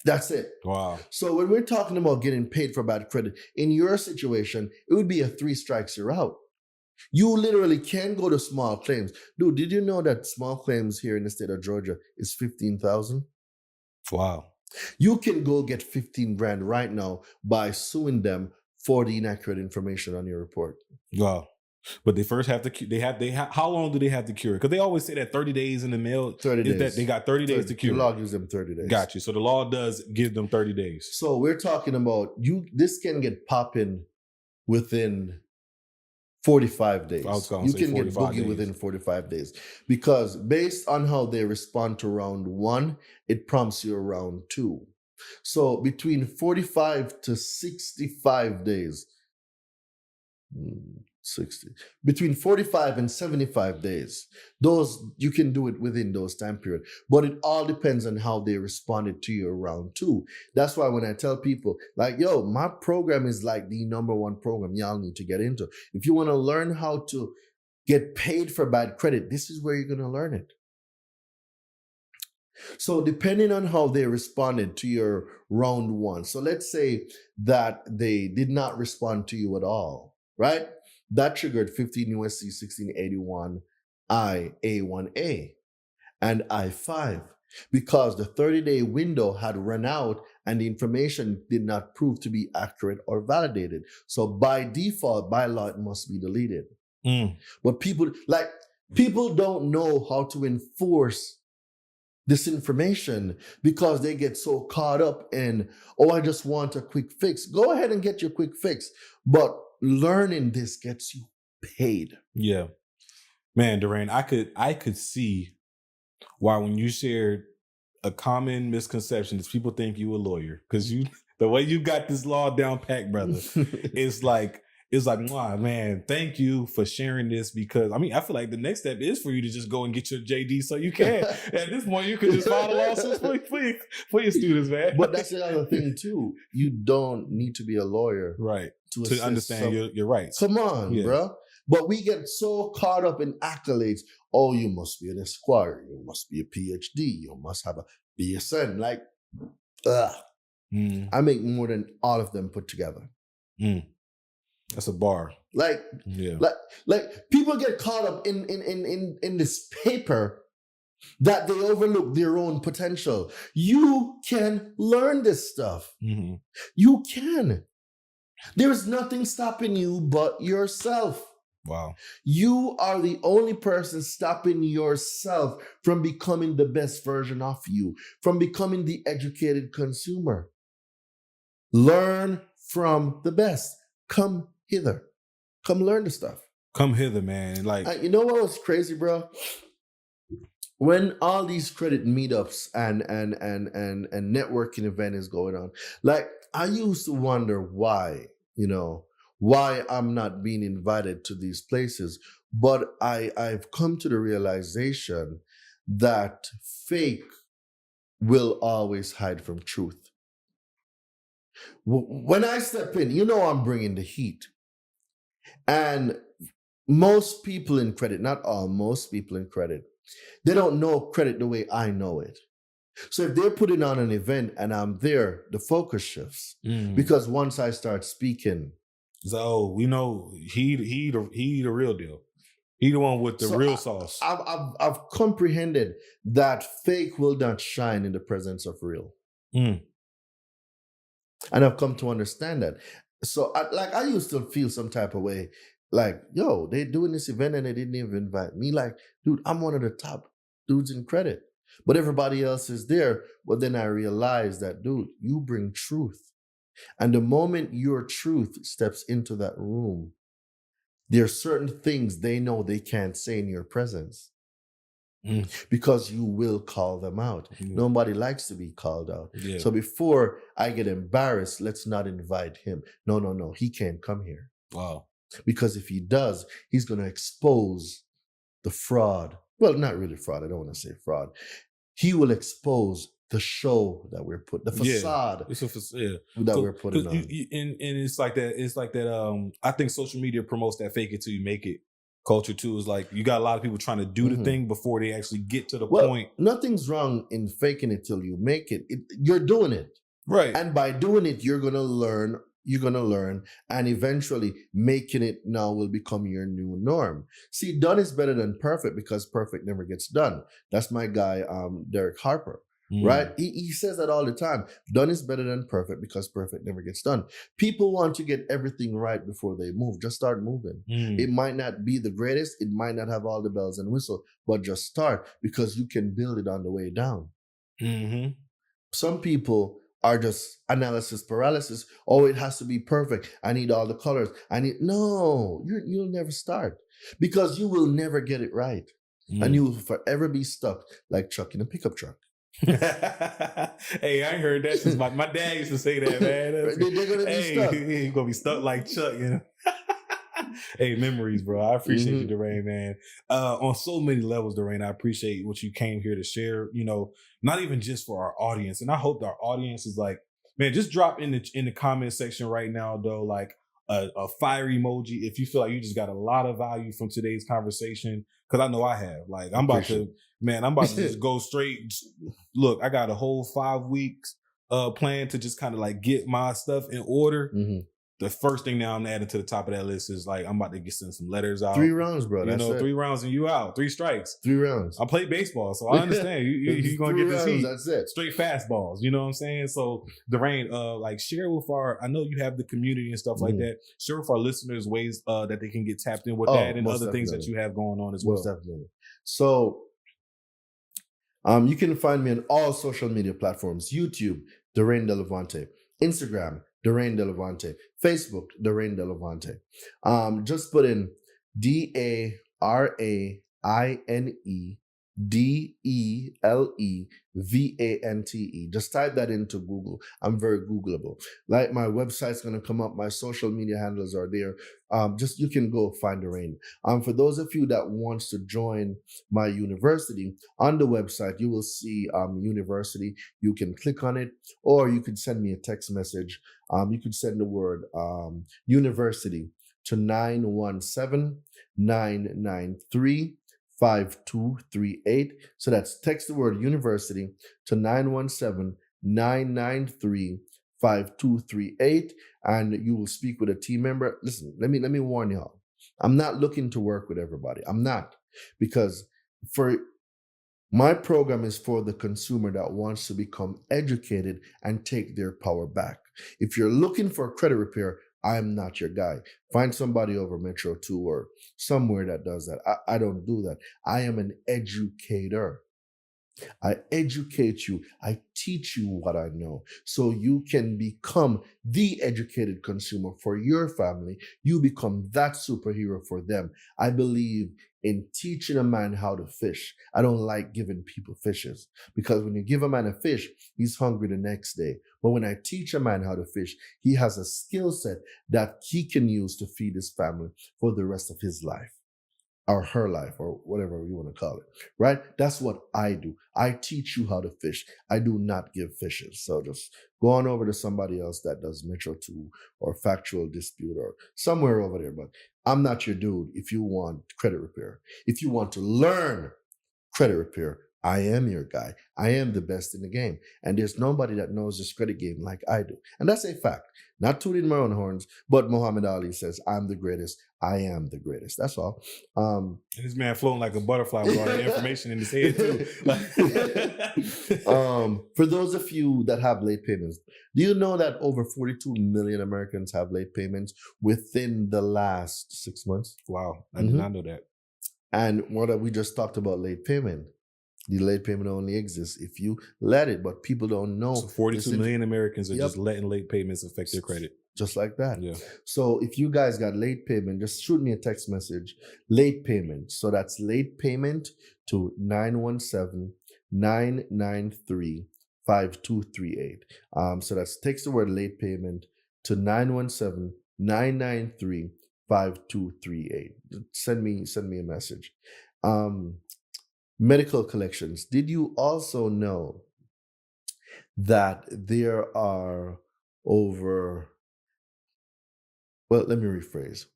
That's it.
Wow.
So when we're talking about getting paid for bad credit, in your situation, it would be a 3 strikes you're out. You literally can go to small claims. Dude, did you know that small claims here in the state of Georgia is $15,000?
Wow.
You can go get 15 grand right now by suing them for the inaccurate information on your report.
Wow. But they first have to, how long do they have to cure it? Because they always say that 30 days in the mail.
30 days.
That they got 30 days to cure.
The law gives them 30 days.
Got you. So the law does give them 30 days.
So we're talking about this can get popping within 45 days. You can get boogie within 45 days. Because based on how they respond to round 1, it prompts you a round 2. So between 45 to 65 days, between 45 and 75 days, those you can do it within those time period. But it all depends on how they responded to your round 2. That's why when I tell people, like, yo, my program is like the #1 program y'all need to get into. If you want to learn how to get paid for bad credit, this is where you're going to learn it. So depending on how they responded to your round 1, so let's say that they did not respond to you at all, right? That triggered 15 USC 1681 I-A1A and I-5 because the 30-day window had run out and the information did not prove to be accurate or validated. So by default, by law, it must be deleted. But people don't know how to enforce this information because they get so caught up in, I just want a quick fix. Go ahead and get your quick fix. But learning this gets you paid. Yeah.
Man, Durain, I could see why when you shared a common misconception is people think you a lawyer. Because the way you got this law down pat, brother, it's like, wow, man, thank you for sharing this because, I feel like the next step is for you to just go and get your JD so you can. At this point, you can just file a lawsuit for your students, man.
But that's the other thing, too. You don't need to be a lawyer.
Right. To understand your rights.
Come on, bro. But we get so caught up in accolades. Oh, you must be an Esquire. You must be a PhD. You must have a BSN. Like, I make more than all of them put together.
That's a bar.
Like people get caught up in this paper that they overlook their own potential. You can learn this stuff. Mm-hmm. You can. There's nothing stopping you but yourself.
Wow.
You are the only person stopping yourself from becoming the best version of you, from becoming the educated consumer. Learn from the best. Come hither. Come learn the stuff.
Come hither, man.
You know what was crazy, bro? When all these credit meetups and networking event is going on, I used to wonder why I'm not being invited to these places. But I've come to the realization that fake will always hide from truth. When I step in, I'm bringing the heat. And most people in credit, not all, most people in credit, they don't know credit the way I know it. So if they're putting on an event and I'm there, the focus shifts. Because once I start speaking,
so we know he the real deal. He the one with the real sauce.
I've comprehended that fake will not shine in the presence of real. And I've come to understand that. So I used to feel some type of way, like, yo, they're doing this event and they didn't even invite me. Like, dude, I'm one of the top dudes in credit, but everybody else is there. But then I realized that, dude, you bring truth. And the moment your truth steps into that room, there are certain things they know they can't say in your presence because you will call them out. Nobody likes to be called out.
Yeah.
So before I get embarrassed, let's not invite him. No, he can't come here.
Wow.
Because if he does, he's going to expose the fraud. Well, not really fraud. I don't want to say fraud. He will expose the show that we're putting, the facade that we're putting on.
And it's like that. It's like that. I think social media promotes that fake it till you make it culture too. Is like you got a lot of people trying to do the thing before they actually get to the point.
Nothing's wrong in faking it till you make it. You're doing it.
Right.
And by doing it, you're going to learn. You're going to learn, and eventually making it now will become your new norm. See, done is better than perfect because perfect never gets done. That's my guy, Derek Harper, right? He says that all the time. Done is better than perfect because perfect never gets done. People want to get everything right before they move. Just start moving. It might not be the greatest. It might not have all the bells and whistles, but just start because you can build it on the way down. Some people are just analysis paralysis. Oh, it has to be perfect. I need all the colors. No, you'll never start because you will never get it right. And you will forever be stuck like Chuck in a pickup truck.
Hey, I ain't heard that since my dad used to say that, man.
They're going to be stuck.
He's going to be stuck like Chuck, you know. Hey, memories, bro. I appreciate you, Darain, man. On so many levels, Darain, I appreciate what you came here to share, you know, not even just for our audience. And I hope our audience is like, man, just drop in the comment section right now, though, like a fire emoji if you feel like you just got a lot of value from today's conversation. Because I know I have. Like, I'm about to just go straight. Look, I got a whole 5 weeks plan to just kind of like get my stuff in order. The first thing now I'm adding to the top of that list is like, I'm about to send some letters out.
3 rounds, bro.
You know, 3 rounds and you out. 3 strikes.
3 rounds.
I play baseball, so I understand. You're going to get this heat.
That's it.
Straight fastballs. You know what I'm saying? So, Darain, like share with I know you have the community and stuff like that. Share with our listeners ways that they can get tapped in with that and other things that you have going on as well.
Most definitely. So, you can find me on all social media platforms. YouTube, Darain Delevante. Instagram, Darain Delevante. Facebook, Darain Delevante. Just put in DARAINEDELEVANTE. Just type that into Google. I'm very Googleable. Like my website's going to come up. My social media handles are there. Just you can go find Darain. For those of you that wants to join my university, on the website you will see university. You can click on it, or you could send me a text message. You could send the word university to 917-993-5238. So that's text the word university to 917-993-5238, and you will speak with a team member. Listen, let me warn y'all. I'm not looking to work with everybody. I'm not, because my program is for the consumer that wants to become educated and take their power back. If you're looking for credit repair, I am not your guy. Find somebody over Metro 2 or somewhere that does that. I don't do that. I am an educator. I educate you. I teach you what I know so you can become the educated consumer for your family. You become that superhero for them. I believe in teaching a man how to fish. I don't like giving people fishes, because when you give a man a fish, he's hungry the next day. But when I teach a man how to fish, he has a skill set that he can use to feed his family for the rest of his life. or her life, or whatever you want to call it, right? That's what I do. I teach you how to fish. I do not give fishes. So just go on over to somebody else that does Metro 2 or Factual Dispute or somewhere over there. But I'm not your dude if you want credit repair. If you want to learn credit repair, I am your guy. I am the best in the game. And there's nobody that knows this credit game like I do. And that's a fact. Not tooting my own horns, but Muhammad Ali says, I'm the greatest. I am the greatest. That's all.
This man floating like a butterfly with all the information in his head too.
For those of you that have late payments, do you know that over 42 million Americans have late payments within the last 6 months?
Wow. I did not know that.
And what we just talked about late payment. The late payment only exists if you let it, but people don't know.
So 42 million Americans are just letting late payments affect their credit.
Just like that.
Yeah.
So if you guys got late payment, just shoot me a text message, late payment. So that's late payment to 917-993-5238. So that's text the word late payment to 917-993-5238. Send me a message. Medical collections. Did you also know that there are over, well, let me rephrase.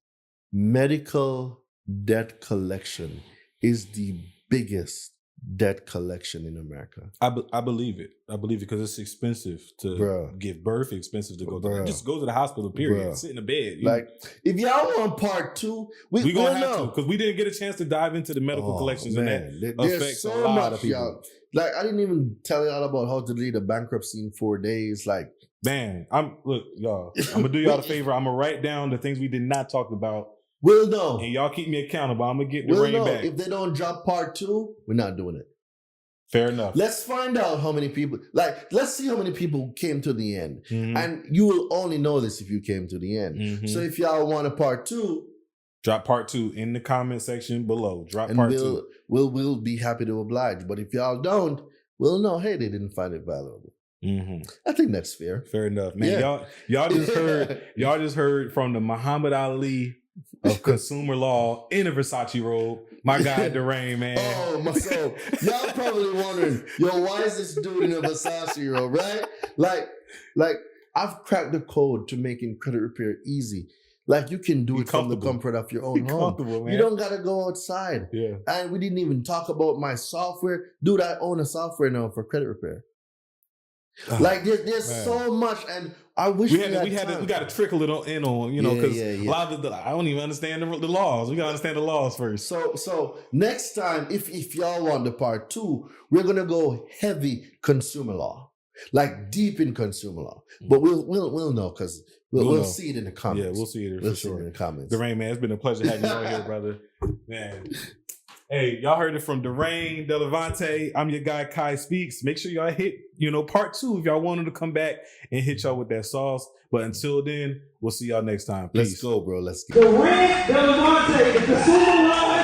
Medical debt collection is the biggest debt collection in America.
I believe it. I believe it because it's expensive to give birth, expensive to go to. Just go to the hospital, period. Sit in the bed.
Like, if y'all want part 2,
we gonna have to, because we didn't get a chance to dive into the medical collections, and that affects so a lot of people.
Y'all. Like, I didn't even tell y'all about how to delete a bankruptcy in 4 days. Like,
man, look, y'all. I'm gonna do y'all a favor. I'm gonna write down the things we did not talk about.
We'll know.
And y'all keep me accountable. I'm gonna get the rain back.
If they don't drop part 2, we're not doing it.
Fair enough.
Let's find out how many people, let's see how many people came to the end. And you will only know this if you came to the end. So if y'all want a part 2,
drop part 2 in the comment section below. Drop part 2.
We'll be happy to oblige. But if y'all don't, we'll know, hey, they didn't find it valuable. I think that's fair.
Fair enough, man. Yeah. Y'all just heard from the Muhammad Ali of consumer law in a Versace robe. My guy, Durain, man.
Oh, my soul. Y'all probably wondering, why is this dude in a Versace robe, right? Like I've cracked the code to making credit repair easy. Like, you can do it from the comfort of your own home. Man. You don't got to go outside.
Yeah.
And we didn't even talk about my software. Dude, I own a software now for credit repair. Like, there's so much, and I wish we
got to trickle it in on, because a lot of I don't even understand the laws. We got to understand the laws first.
So next time, if y'all want the part 2, we're gonna go heavy consumer law, like deep in consumer law. But we'll know, because we'll see it in the comments.
Yeah, we'll see it
for sure in the comments.
Durain, man, it's been a pleasure having you on here, brother. Man. Hey, y'all heard it from Durain Delevante. I'm your guy, Kai Speaks. Make sure y'all hit, part 2 if y'all wanted to come back and hit y'all with that sauce. But until then, we'll see y'all next time. Peace.
Let's go, bro. Let's go.
Durain Delevante, the consumer law.